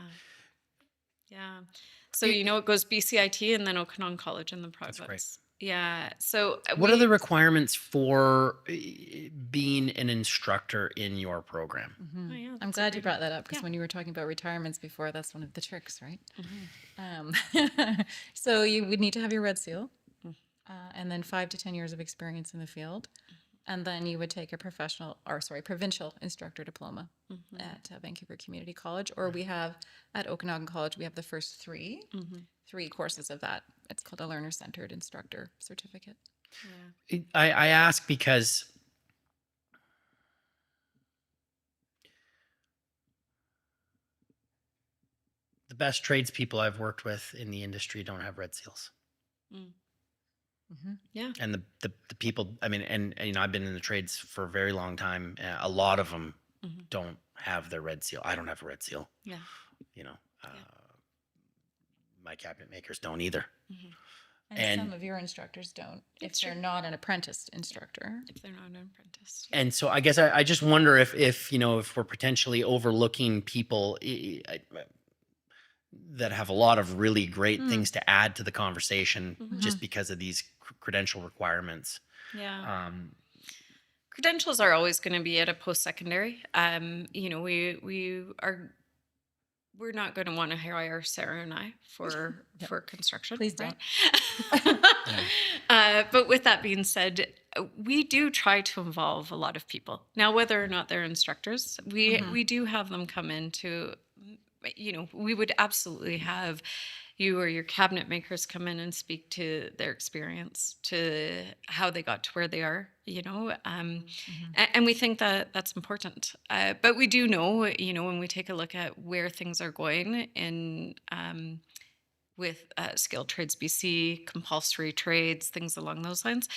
So it goes BCIT and then Okanagan College in the province. That's great. Yeah. So What are the requirements for being an instructor in your program? Oh, yeah, I'm that's a glad you great- brought that up, because yeah. when you were talking about retirements before, that's one of the tricks, right? So you would need to have your red seal, and then 5 to 10 years of experience in the field. And then you would take a provincial instructor diploma at Vancouver Community College, or we have at Okanagan College, we have the first three courses of that. It's called a learner-centered instructor certificate. I ask because the best tradespeople I've worked with in the industry don't have red seals. Yeah. And the people, I mean, and I've been in the trades for a very long time. A lot of them don't have their red seal. I don't have a red seal. Yeah. My cabinet makers don't either. And some of your instructors don't, if they're not an apprenticed instructor. If they're not an apprentice. And so I guess I just wonder if we're potentially overlooking people that have a lot of really great things to add to the conversation just because of these credential requirements. Yeah. Credentials are always going to be at a post-secondary. We're not going to want to hire Sara and I for construction. Please don't. Right? But with that being said, we do try to involve a lot of people. Now, whether or not they're instructors, we do have them come into, we would absolutely have you or your cabinet makers come in and speak to their experience, to how they got to where they are, and we think that that's important. But we do know, when we take a look at where things are going in with skilled trades BC, compulsory trades, things along those lines,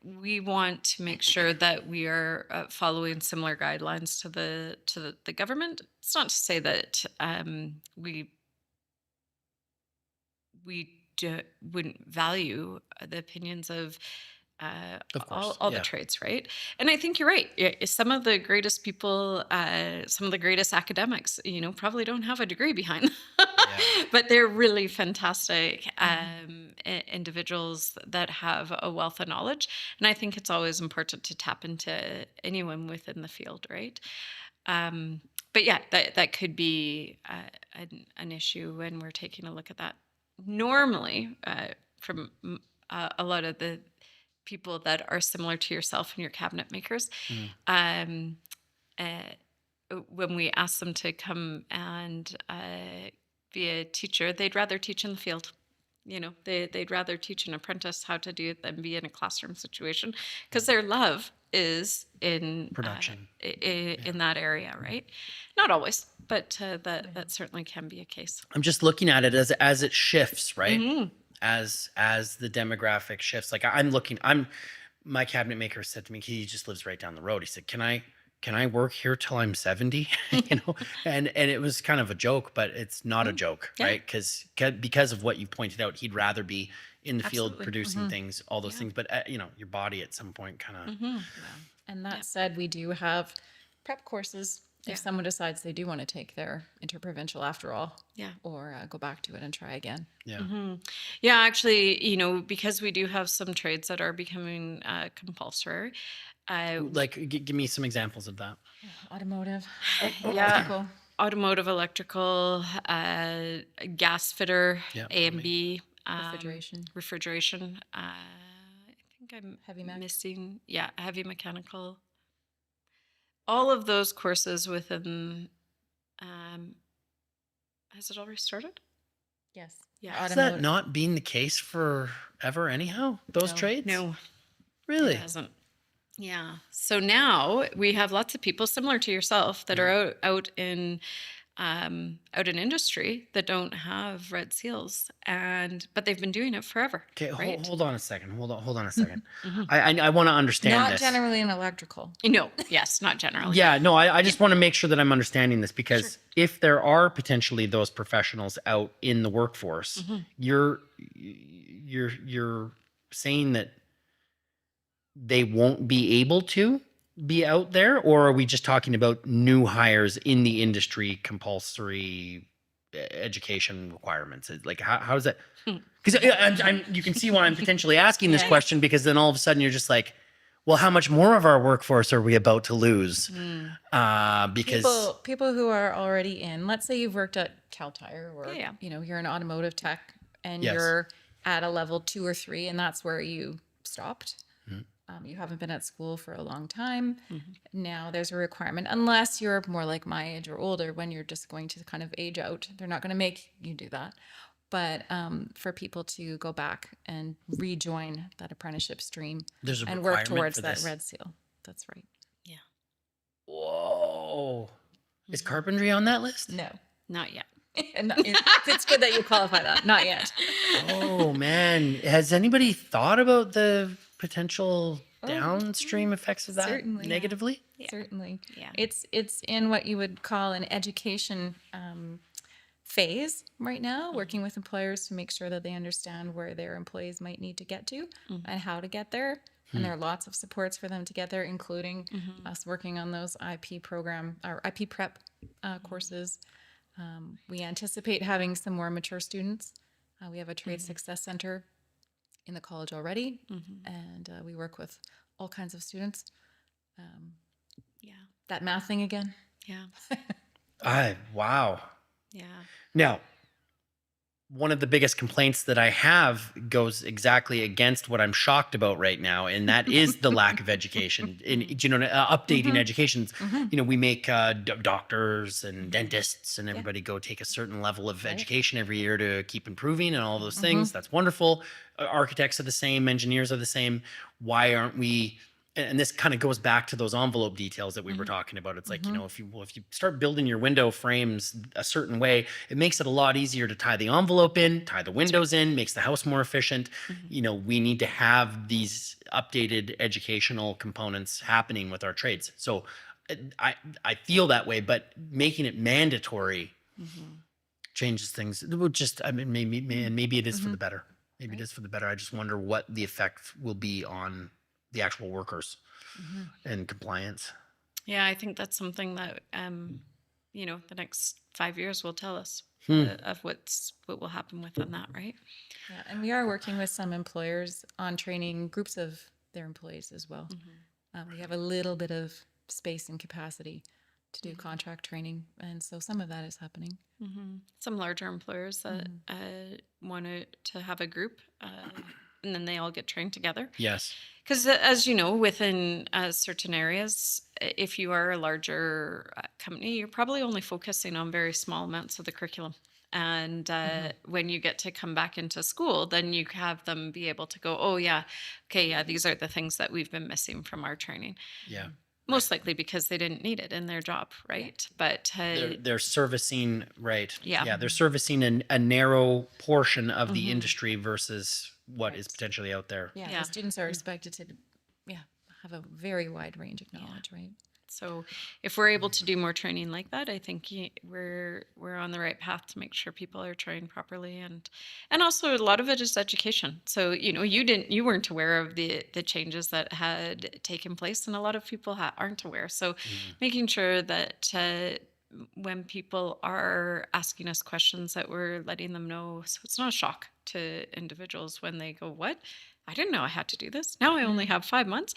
we want to make sure that we are following similar guidelines to the government. It's not to say that we wouldn't value the opinions of course, all the trades, right? And I think you're right. Some of the greatest people, some of the greatest academics, probably don't have a degree behind them. But they're really fantastic individuals that have a wealth of knowledge. And I think it's always important to tap into anyone within the field, right? But yeah, that could be an issue when we're taking a look at that. Normally, from a lot of the people that are similar to yourself and your cabinet makers, when we ask them to come and be a teacher, they'd rather teach in the field. They'd rather teach an apprentice how to do it than be in a classroom situation, because their love is in production in that area, right? Not always, but that certainly can be a case. I'm just looking at it as it shifts, right? As the demographic shifts. Like my cabinet maker said to me, he just lives right down the road. He said, can I work here till I'm 70? And it was kind of a joke, but it's not a joke, right? Because of what you pointed out, he'd rather be in the field producing things, all those things. But your body at some point kind of. And that said, we do have prep courses if someone decides they do want to take their interprovincial after all, or go back to it and try again. Yeah, actually, because we do have some trades that are becoming compulsory. Give me some examples of that. Automotive. Electrical. Automotive, electrical, gas fitter, A and B. Refrigeration. I think I'm missing. Yeah, heavy mechanical. All of those courses within. Has it already started? Yes. Yeah. Has that Automotive. not been the case forever anyhow, those No. trades? No, Really? it hasn't. Yeah. So now we have lots of people similar to yourself that are out in industry that don't have red seals, but they've been doing it forever. Okay, right? hold on a second. Hold on a second. I want to understand Not this. generally in electrical. No, yes, not generally. Yeah, no, I just want to make sure that I'm understanding this, because if there are potentially those professionals out in the workforce, you're saying that they won't be able to be out there, or are we just talking about new hires in the industry, compulsory education requirements? Like how is that? Because you can see why I'm potentially asking this question, because then all of a sudden you're just like, well, how much more of our workforce are we about to lose? Because People who are already in, let's say you've worked at Cal Tire, or Yeah. you're an automotive tech, and Yes. you're at a level 2 or 3, and that's where you stopped. You haven't been at school for a long time. Now there's a requirement, unless you're more like my age or older, when you're just going to kind of age out. They're not going to make you do that. But for people to go back and rejoin that apprenticeship stream there's a and work requirement towards for that this. red seal. That's right. Yeah. Whoa. Is carpentry on that list? No. Not yet. And it's good that you qualify that. Not yet. Oh man, has anybody thought about the potential downstream effects of that certainly. negatively? Certainly. Yeah. It's in what you would call an education phase right now, working with employers to make sure that they understand where their employees might need to get to and how to get there. And there are lots of supports for them to get there, including us working on those IP program or IP prep courses. We anticipate having some more mature students. We have a trade success center in the college already, and we work with all kinds of students. Yeah. That math thing again. Yeah. Wow. Yeah. Now, one of the biggest complaints that I have goes exactly against what I'm shocked about right now, and that is the lack of education in updating education. We make doctors and dentists and everybody go take a certain level of education every year to keep improving and all those things. That's wonderful. Architects are the same, engineers are the same. Why aren't we? And this kind of goes back to those envelope details that we were talking about. It's like, if you start building your window frames a certain way, it makes it a lot easier to tie the envelope in, tie the windows in, makes the house more efficient. We need to have these updated educational components happening with our trades. So I feel that way, but making it mandatory changes things. It would just, maybe it is for the better. Maybe it is for the better. I just wonder what the effect will be on the actual workers and compliance. Yeah, I think that's something that the next 5 years will tell us of what will happen within that, right? Yeah, and we are working with some employers on training groups of their employees as well. We have a little bit of space and capacity to do contract training, and so some of that is happening. Some larger employers that want to have a group, and then they all get trained together. Yes. Because as you know, within certain areas, if you are a larger company, you're probably only focusing on very small amounts of the curriculum. And when you get to come back into school, then you have them be able to go, oh yeah, okay, yeah, these are the things that we've been missing from our training. Yeah. Most likely because they didn't need it in their job, right? But They're servicing, right. Yeah. They're servicing a narrow portion of the industry versus what is potentially out there. The students are expected to have a very wide range of knowledge, right? So if we're able to do more training like that, I think we're on the right path to make sure people are trained properly, and also a lot of it is education. So you weren't aware of the changes that had taken place, and a lot of people aren't aware. So making sure that when people are asking us questions, that we're letting them know, so it's not a shock to individuals when they go, what? I didn't know I had to do this. Now I only have 5 months.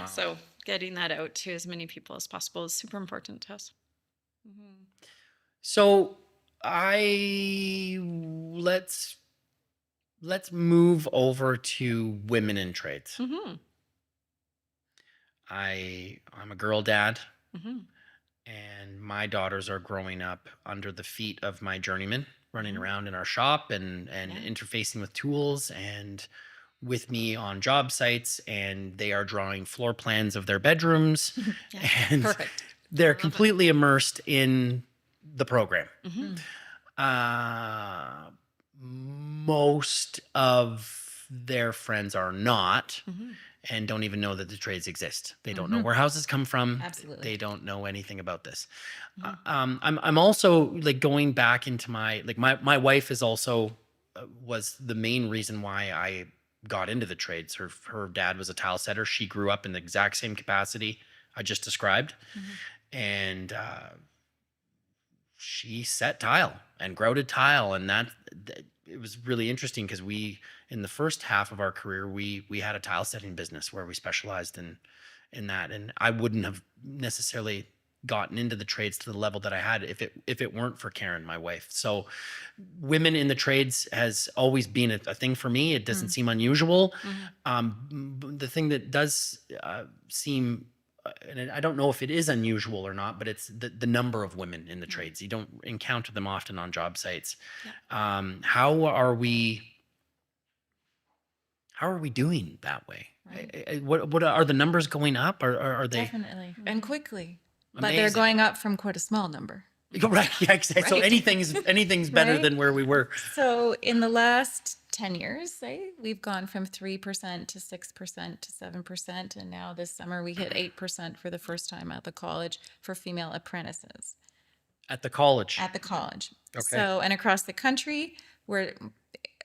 So getting that out to as many people as possible is super important to us. So let's move over to women in trades. I'm a girl dad, and my daughters are growing up under the feet of my journeyman. running around in our shop and interfacing with tools and with me on job sites, and they are drawing floor plans of their bedrooms and Perfect. they're completely immersed in the program. Most of their friends are not and don't even know that the trades exist. They don't know where houses come from. Absolutely. They don't know anything about this. I'm also like going back into my wife is also was the main reason why I got into the trades. Her dad was a tile setter. She grew up in the exact same capacity I just described. And she set tile and grouted tile, and that it was really interesting because we in the first half of our career we had a tile setting business where we specialized in that, and I wouldn't have necessarily gotten into the trades to the level that I had if it weren't for Karen, my wife. So women in the trades has always been a thing for me. It doesn't seem unusual. The thing that does seem and I don't know if it is unusual or not, but it's the number of women in the trades. You don't encounter them often on job sites. How are we doing that way? Right. What are the numbers going up? Or are they Definitely and quickly? Amazing. But they're going up from quite a small number. Right. Yeah, exactly. So anything's better than where we were. So in the last 10 years, say, we've gone from 3% to 6% to 7%. And now this summer we hit 8% for the first time at the college for female apprentices. At the college? At the college. Okay. So, and across the country, we're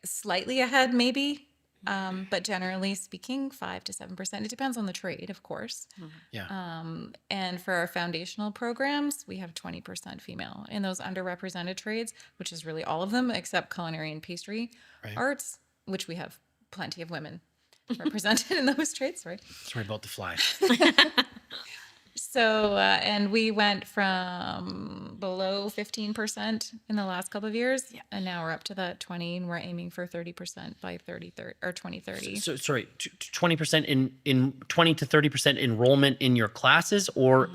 slightly ahead maybe, but generally speaking, 5 to 7%. It depends on the trade, of course. Yeah. And for our foundational programs, we have 20% female. In those underrepresented trades, which is really all of them except culinary and pastry arts, which we have plenty of women represented in those trades, right? Sorry about the fly. So, and we went from below 15% in the last couple of years, and now we're up to that 20, and we're aiming for 30% by 2030. So sorry, 20% in 20 to 30% enrollment in your classes, or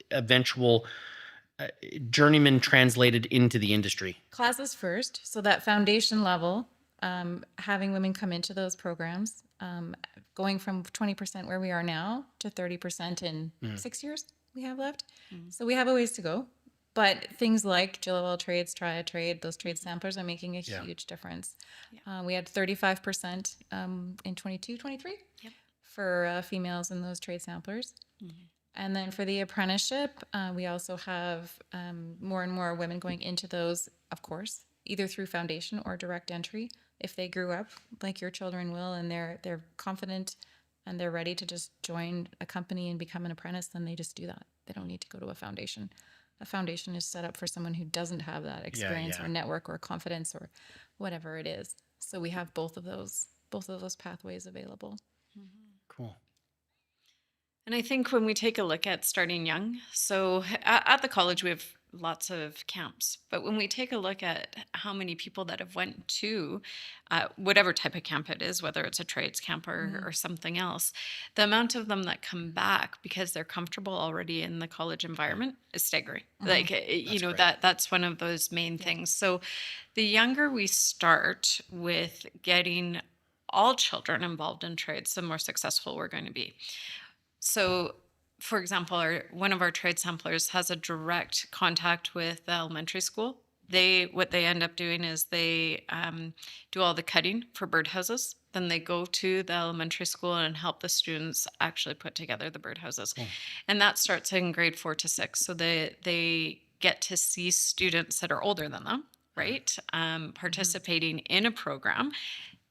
eventual journeyman translated into the industry? Classes first, so that foundation level, having women come into those programs, going from 20% where we are now to 30% in 6 years we have left. So we have a ways to go. But things like Gillwell Trades, Tria Trade, those trade samplers are making a huge difference. We had 35% in 22, 23 for females in those trade samplers. And then for the apprenticeship, we also have more and more women going into those, of course, either through foundation or direct entry. If they grew up like your children will, and they're confident and they're ready to just join a company and become an apprentice, then they just do that. They don't need to go to a foundation. A foundation is set up for someone who doesn't have that experience or network or confidence or whatever it is. So we have both of those pathways available. Cool. And I think when we take a look at starting young, so at the college we have lots of camps, but when we take a look at how many people that have went to whatever type of camp it is, whether it's a trades camp or something else, the amount of them that come back because they're comfortable already in the college environment is staggering. Like, you know, that's one of those main things. So the younger we start with getting all children involved in trades, the more successful we're going to be. So, for example, one of our trade samplers has a direct contact with the elementary school. What they end up doing is they do all the cutting for birdhouses. Then they go to the elementary school and help the students actually put together the birdhouses. And that starts in grade 4 to 6. So they get to see students that are older than them, right? Participating in a program.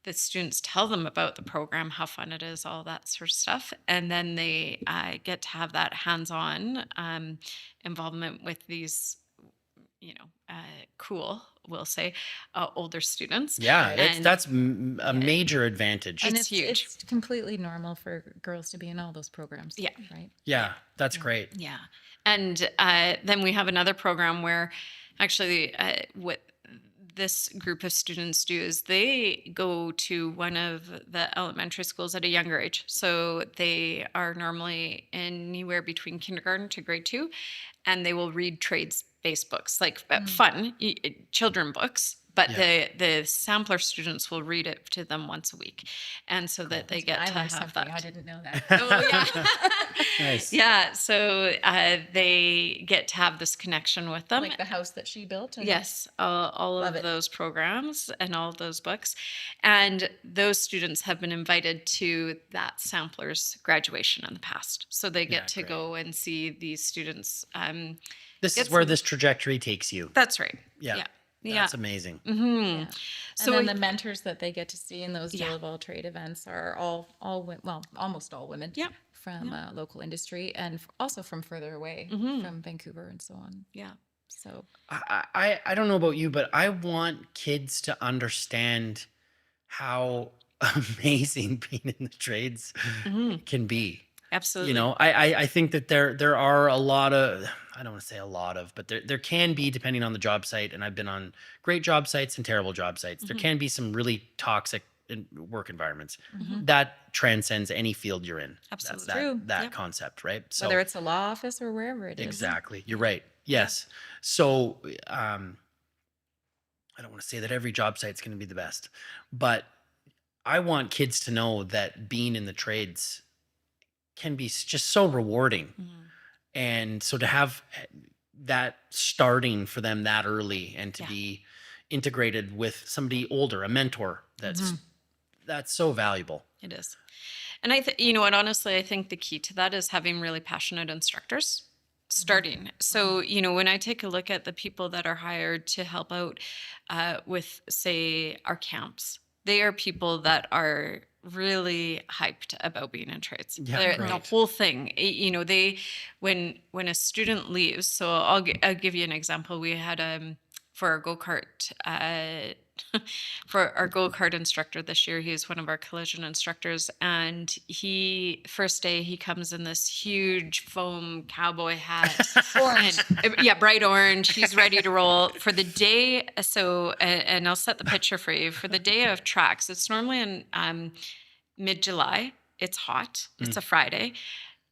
The students tell them about the program, how fun it is, all that sort of stuff. And then they get to have that hands-on involvement with these, you know, cool, we'll say, older students. Yeah, that's a major advantage. And it's huge. It's completely normal for girls to be in all those programs. Yeah. Right. Yeah, that's great. Yeah. And then we have another program where actually what this group of students do is they go to one of the elementary schools at a younger age. So they are normally anywhere between kindergarten to grade 2, and they will read trades based books, like fun children books, but the sampler students will read it to them once a week, and so that they get I to learned have something. that. I didn't know that. Oh yeah. Nice. Yeah, so they get to have this connection with them. Like the house that she built. And Yes, all Love of it. those programs and all of those books. And those students have been invited to that sampler's graduation in the past. So they get to great. go and see these students. This is Get where some- this trajectory takes you. That's right. Yeah. Yeah. That's amazing. Mm-hmm. Yeah. So and then the mentors that they get to see in those Yeah. Deal of All Trade events are almost all women. Yeah. From local industry and also from further away, Mm-hmm. from Vancouver and so on. Yeah. So I don't know about you, but I want kids to understand how amazing being in the trades can be. Absolutely. You know, I think that there are a lot of, I don't want to say a lot of, but there can be, depending on the job site, and I've been on great job sites and terrible job sites, there can be some really toxic work environments that transcends any field you're in. Absolutely. That's True. that Yep. concept, right? So whether it's a law office or wherever it is. exactly, you're right. Yes. So I don't want to say that every job site's going to be the best, but I want kids to know that being in the trades can be just so rewarding. And so to have that starting for them that early and to be integrated with somebody older, a mentor, that's so valuable. It is. And you know what, honestly, I think the key to that is having really passionate instructors starting. So, you know, when I take a look at the people that are hired to help out with, say, our camps, they are people that are really hyped about being in trades. Yeah, The right. whole thing, you know, when a student leaves, so I'll give you an example. We had for our go-kart for our go-kart instructor this year, he's one of our collision instructors, and first day he comes in this huge foam cowboy hat, orange, bright orange. He's ready to roll for the day. So, and I'll set the picture for you for the day of tracks. It's normally in mid-July. It's hot. It's a Friday.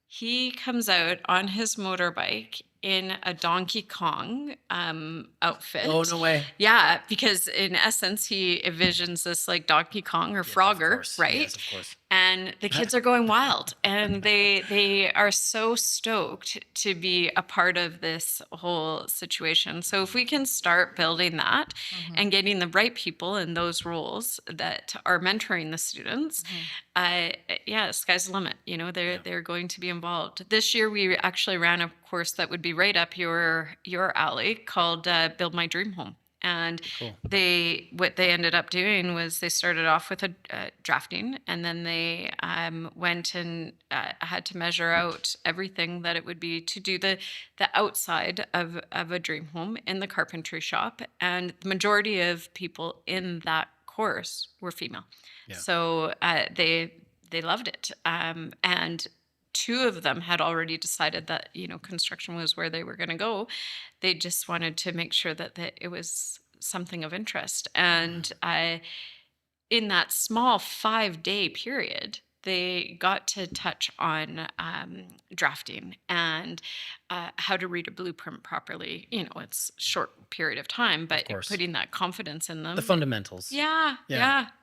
He comes out on his motorbike in a Donkey Kong outfit. Oh, no way. Yeah, because in essence, he envisions this like Donkey Kong or Of Frogger, course. right? Yes, of course. And the kids are going wild, and they are so stoked to be a part of this whole situation. So if we can start building that and getting the right people in those roles that are mentoring the students, sky's the limit. You know, they're going to be involved. This year, we actually ran a course that would be right up your alley called Build My Dream Home. And Cool. what they ended up doing was they started off with a drafting, and then they went and had to measure out everything that it would be to do the outside of a dream home in the carpentry shop. And the majority of people in that course were female. Yeah. So they loved it. And two of them had already decided that, you know, construction was where they were going to go. They just wanted to make sure that it was something of interest. And in that small 5-day period, they got to touch on drafting and how to read a blueprint properly. You know, it's a short period of time, but course. putting that confidence in them. The fundamentals. Yeah,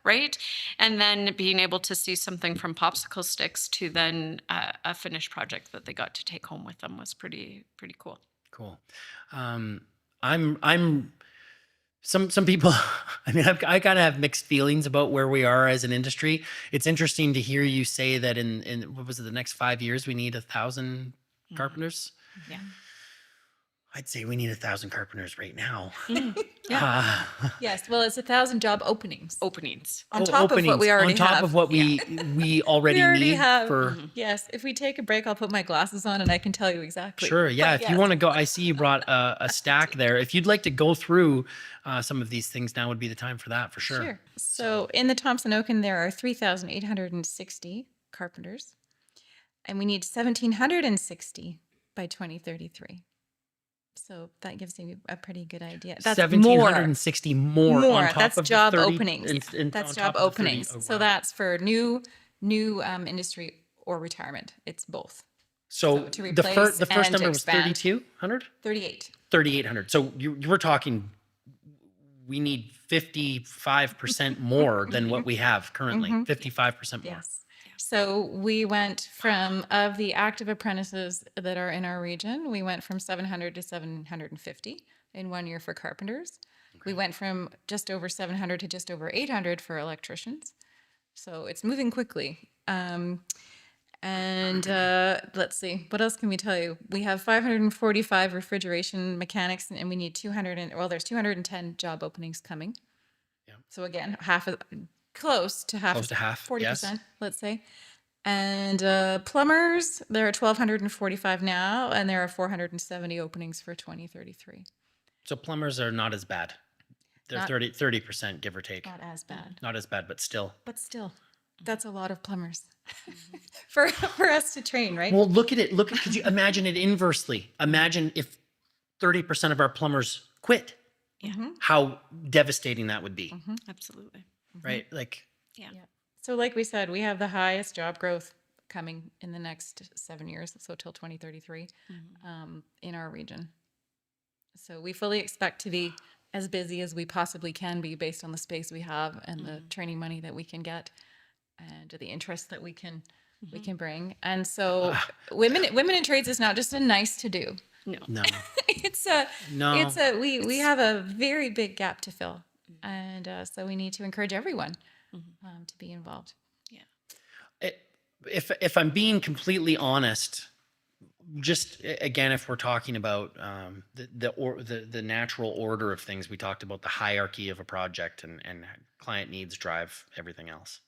right. And then being able to see something from popsicle sticks to then a finished project that they got to take home with them was pretty cool. Cool. I'm some people, I mean, I kind of have mixed feelings about where we are as an industry. It's interesting to hear you say that in what was it, the next 5 years, we need 1,000 carpenters. Yeah. I'd say we need 1,000 carpenters right now. Yeah. Yes, well, it's 1,000 job openings Openings. on top of what we already on top have. of what we already need have. for. Yes, if we take a break, I'll put my glasses on and I can tell you exactly. Sure. Yeah. But If you want to go, I see you brought a stack there. If you'd like to go through some of these things, now would be the time for that, for sure. Sure. So in the Thompson Oaken, there are 3,860 carpenters, and we need 1,760 by 2033. So that gives you a pretty good idea. That's 1,760 more on top That's of the job 30 openings. That's on job top of the 30. openings. Oh, So wow. that's for new industry or retirement. It's both. So to the replace first and number was expand. 3,200? 38. 3,800. So you were talking, we need 55% more than what we have currently. 55% more. Yes. So we went from, of the active apprentices that are in our region, we went from 700 to 750 in 1 year for carpenters. We went from just over 700 to just over 800 for electricians. So it's moving quickly. Let's see, what else can we tell you? We have 545 refrigeration mechanics, and we need 200 there's 210 job openings coming. Yeah. So again, close to half, 40%, yes. let's say. And plumbers, there are 1,245 now, and there are 470 openings for 2033. So plumbers are not as bad. They're Not- 30%, give or take. Not as bad. Not as bad, but still. But still, that's a lot of plumbers for us to train, right? Well, look at it. Could you imagine it inversely? Imagine if 30% of our plumbers quit. Yeah, How devastating that would be, absolutely. right? Like, Yeah. So like we said, we have the highest job growth coming in the next 7 years, so till 2033, in our region. So we fully expect to be as busy as we possibly can be based on the space we have and the training money that we can get and the interest that we can bring. And so women in trades is not just a nice to do. no. We have a very big gap to fill. And so we need to encourage everyone to be involved. If I'm being completely honest, just again, if we're talking about the natural order of things, we talked about the hierarchy of a project and client needs drive everything else.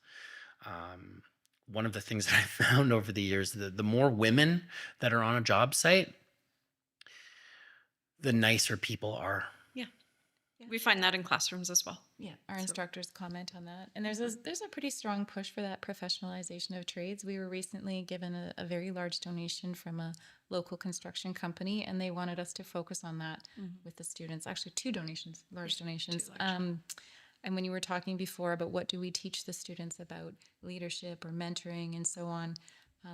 One of the things that I found over the years, the more women that are on a job site, the nicer people are. We find that in classrooms as well. Yeah, our instructors comment on that. And there's a pretty strong push for that professionalization of trades. We were recently given a very large donation from a local construction company, and they wanted us to focus on that with the students. Actually, large donations. And when you were talking before about what do we teach the students about leadership or mentoring and so on,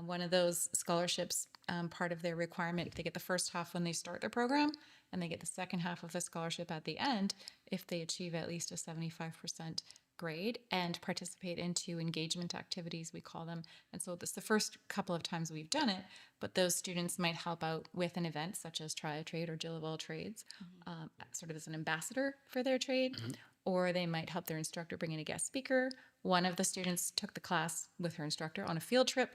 one of those scholarships, part of their requirement, they get the first half when they start their program, and they get the second half of the scholarship at the end if they achieve at least a 75% grade and participate into engagement activities, we call them. And so this is the first couple of times we've done it, but those students might help out with an event such as Try a Trade or Jill of All Trades, sort of as an ambassador for their trade, or they might help their instructor bring in a guest speaker. One of the students took the class with her instructor on a field trip,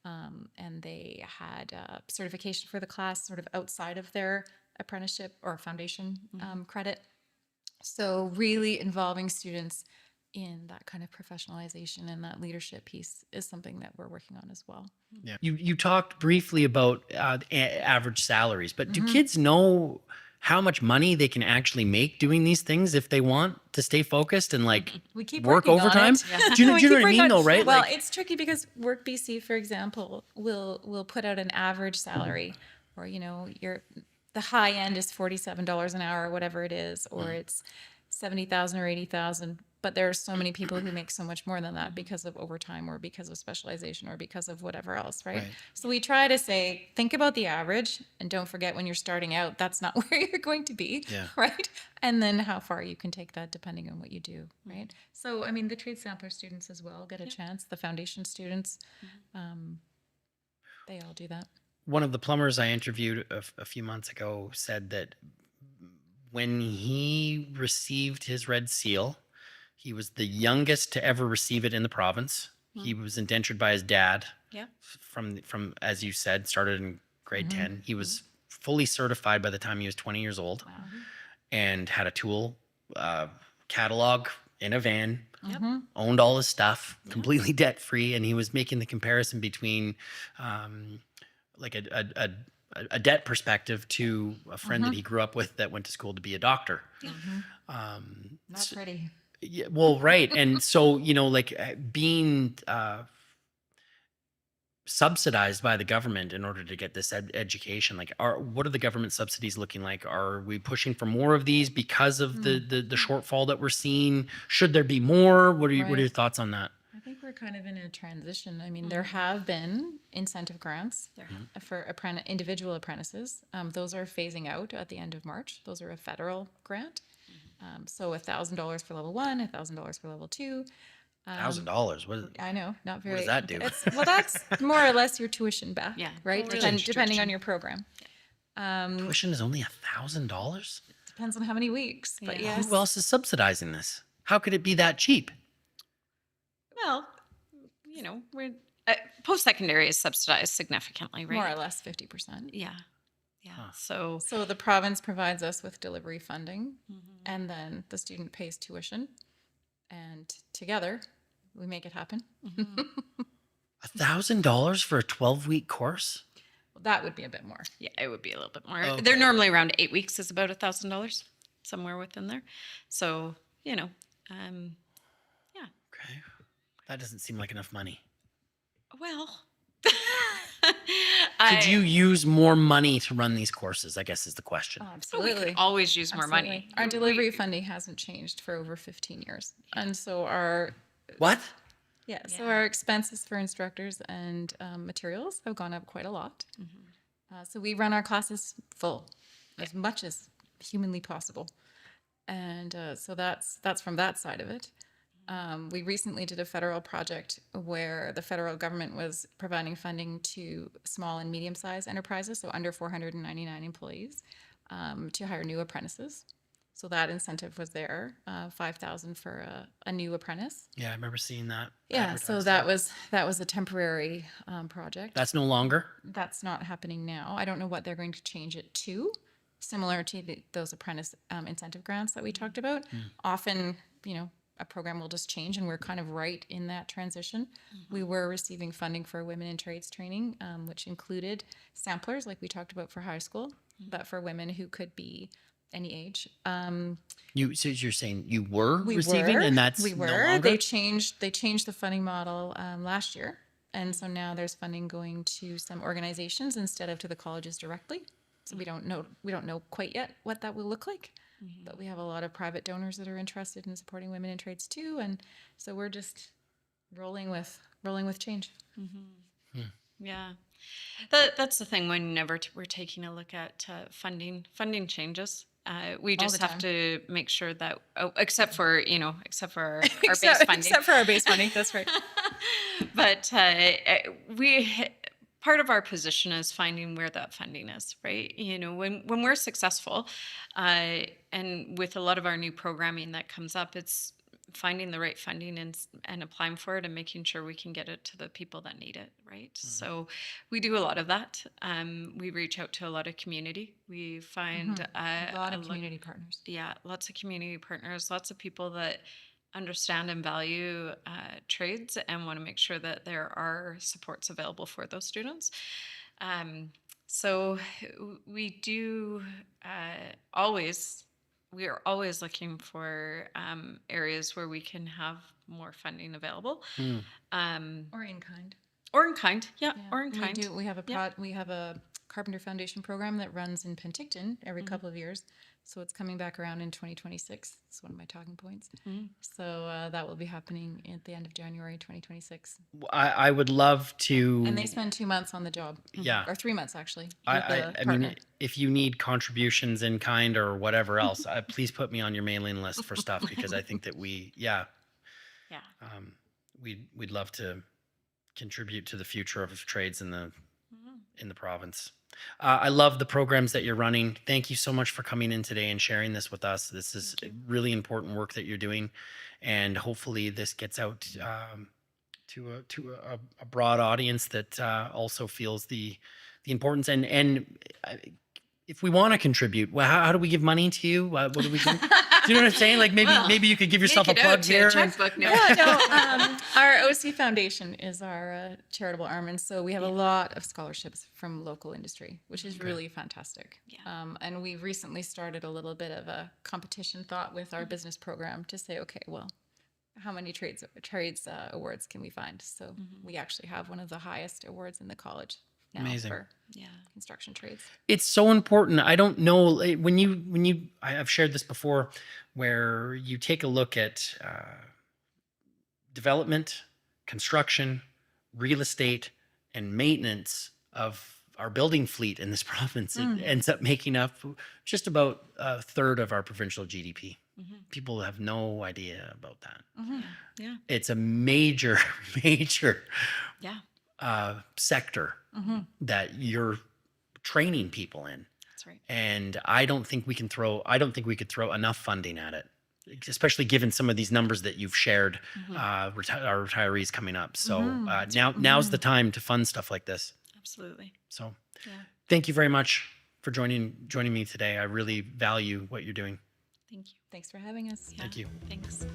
and they had certification for the class sort of outside of their apprenticeship or foundation credit. So really involving students in that kind of professionalization and that leadership piece is something that we're working on as well. Yeah. You talked briefly about average salaries, but do kids know how much money they can actually make doing these things if they want to stay focused and we keep work working on overtime? it. Yeah. Do you know We keep what I working mean on- though, right? Well, Like, it's tricky because Work BC, for example, will put out an average salary, or the high end is $47 an hour, or whatever it is, or it's 70,000 or 80,000. But there are so many people who make so much more than that because of overtime or because of specialization or because of whatever else, right? So we try to say, think about the average, and don't forget when you're starting out, that's not where you're going to be, right? And then how far you can take that depending on what you do, right? So, I mean, the trade sampler students as well get a chance. The foundation students, they all do that. one of the plumbers I interviewed a few months ago said that when he received his red seal, he was the youngest to ever receive it in the province. He was indentured by his dad. Yeah. From as you said, started in grade 10. He was fully certified by the time he was 20 years old, and had a tool catalog in a van. Owned all his stuff, completely debt free, and he was making the comparison between like a debt perspective to a friend that he grew up with that went to school to be a doctor. Not pretty. Yeah, well, right. And so, like being subsidized by the government in order to get this education, like what are the government subsidies looking like? Are we pushing for more of these because of the shortfall that we're seeing? Should there be more? What are your thoughts on that? I think we're kind of in a transition. I mean, there have been incentive grants for individual apprentices. Those are phasing out at the end of March. Those are a federal grant. So $1,000 for level 1, $1,000 for level 2. $1,000. What? I know, not very. does that do? Well, that's more or less your tuition back, Yeah. right? Oh, really? Depending on your program. Tuition is only $1,000. Depends on how many weeks, but Yeah. yes. Who else is subsidizing this? How could it be that cheap? Well, we're post-secondary is subsidized significantly, right? More or less 50%. Yeah. Yeah. Huh. So The province provides us with delivery funding, and then the student pays tuition, and together we make it happen. $1,000 for a 12-week course? That would be a bit more. yeah, it would be a little bit more. Okay. They're normally around 8 weeks is about $1,000, somewhere within there. So, yeah. Okay. That doesn't seem like enough money. Well, Could you use more money to run these courses, I guess is the question. Oh, We absolutely. could always use more money. Our delivery funding hasn't changed for over 15 years. And so What? so our expenses for instructors and materials have gone up quite a lot. So we run our classes full as much as humanly possible. And so that's from that side of it. We recently did a federal project where the federal government was providing funding to small and medium-sized enterprises, so under 499 employees, to hire new apprentices. So that incentive was there, $5,000 for a new apprentice. Yeah, I remember seeing that. Yeah, so advertised. that was a temporary project. That's no longer? That's not happening now. I don't know what they're going to change it to, similar to those apprentice incentive grants that we talked about. Often, a program will just change, and we're kind of right in that transition. We were receiving funding for women in trades training, which included samplers, like we talked about for high school, but for women who could be any age. So you're saying you were We receiving, were. and that's We no were. longer? They changed the funding model last year, and so now there's funding going to some organizations instead of to the colleges directly. So we don't know quite yet what that will look like, but we have a lot of private donors that are interested in supporting women in trades too, and so we're just rolling with change. Yeah. That's the thing whenever we're taking a look at funding changes. We All just the have time. to make sure that, except for our base Except funding. for our base funding, that's right. But part of our position is finding where that funding is, right? When we're successful, and with a lot of our new programming that comes up, it's finding the right funding and applying for it and making sure we can get it to the people that need it, right? So we do a lot of that. We reach out to a lot of community. We find A lot of community partners. yeah, lots of community partners, lots of people that understand and value trades and want to make sure that there are supports available for those students. So we do we are always looking for areas where we can have more funding available. Or in kind. Or in kind, yeah, Yeah. or in kind. We have Yeah. we have a Carpenter Foundation program that runs in Penticton every couple of years. So it's coming back around in 2026. It's one of my talking points. So that will be happening at the end of January 2026. I would love to. And they spend 2 months on the job. Yeah. Or 3 months, actually. with I the mean, partner. if you need contributions in kind or whatever else, please put me on your mailing list for stuff, because I think that Yeah. we'd love to contribute to the future of trades in the province. I love the programs that you're running. Thank you so much for coming in today and sharing this with us. This is really important work that you're doing, and hopefully this gets out to a broad audience that also feels the importance. And if we want to contribip, well, how do we give money to you? What do we do? Do you know what I'm saying? Like maybe you could give yourself a Make it plug out to here. a checkbook. No. Our OC Foundation is our charitable arm, and so we have a lot of scholarships from local industry, which is really fantastic. Yeah. And we recently started a little bit of a competition thought with our business program to say, okay, well, how many trades awards can we find? So we actually have one of the highest awards in the college now Amazing. for Yeah. construction trades. It's so important. I don't know when I've shared this before, where you take a look at development construction, real estate, and maintenance of our building fleet in this province, it ends up making up just about a third of our provincial GDP. People have no idea about that. Yeah. It's a major, major Yeah. sector that you're training people in. That's right. And I don't think we could throw enough funding at it, especially given some of these numbers that you've shared, our retirees coming up. So now's the time to fund stuff like this. Absolutely. So Yeah. thank you very much for joining me today. I really value what you're doing. Thank you. Thanks for having us. Thank you. Thanks.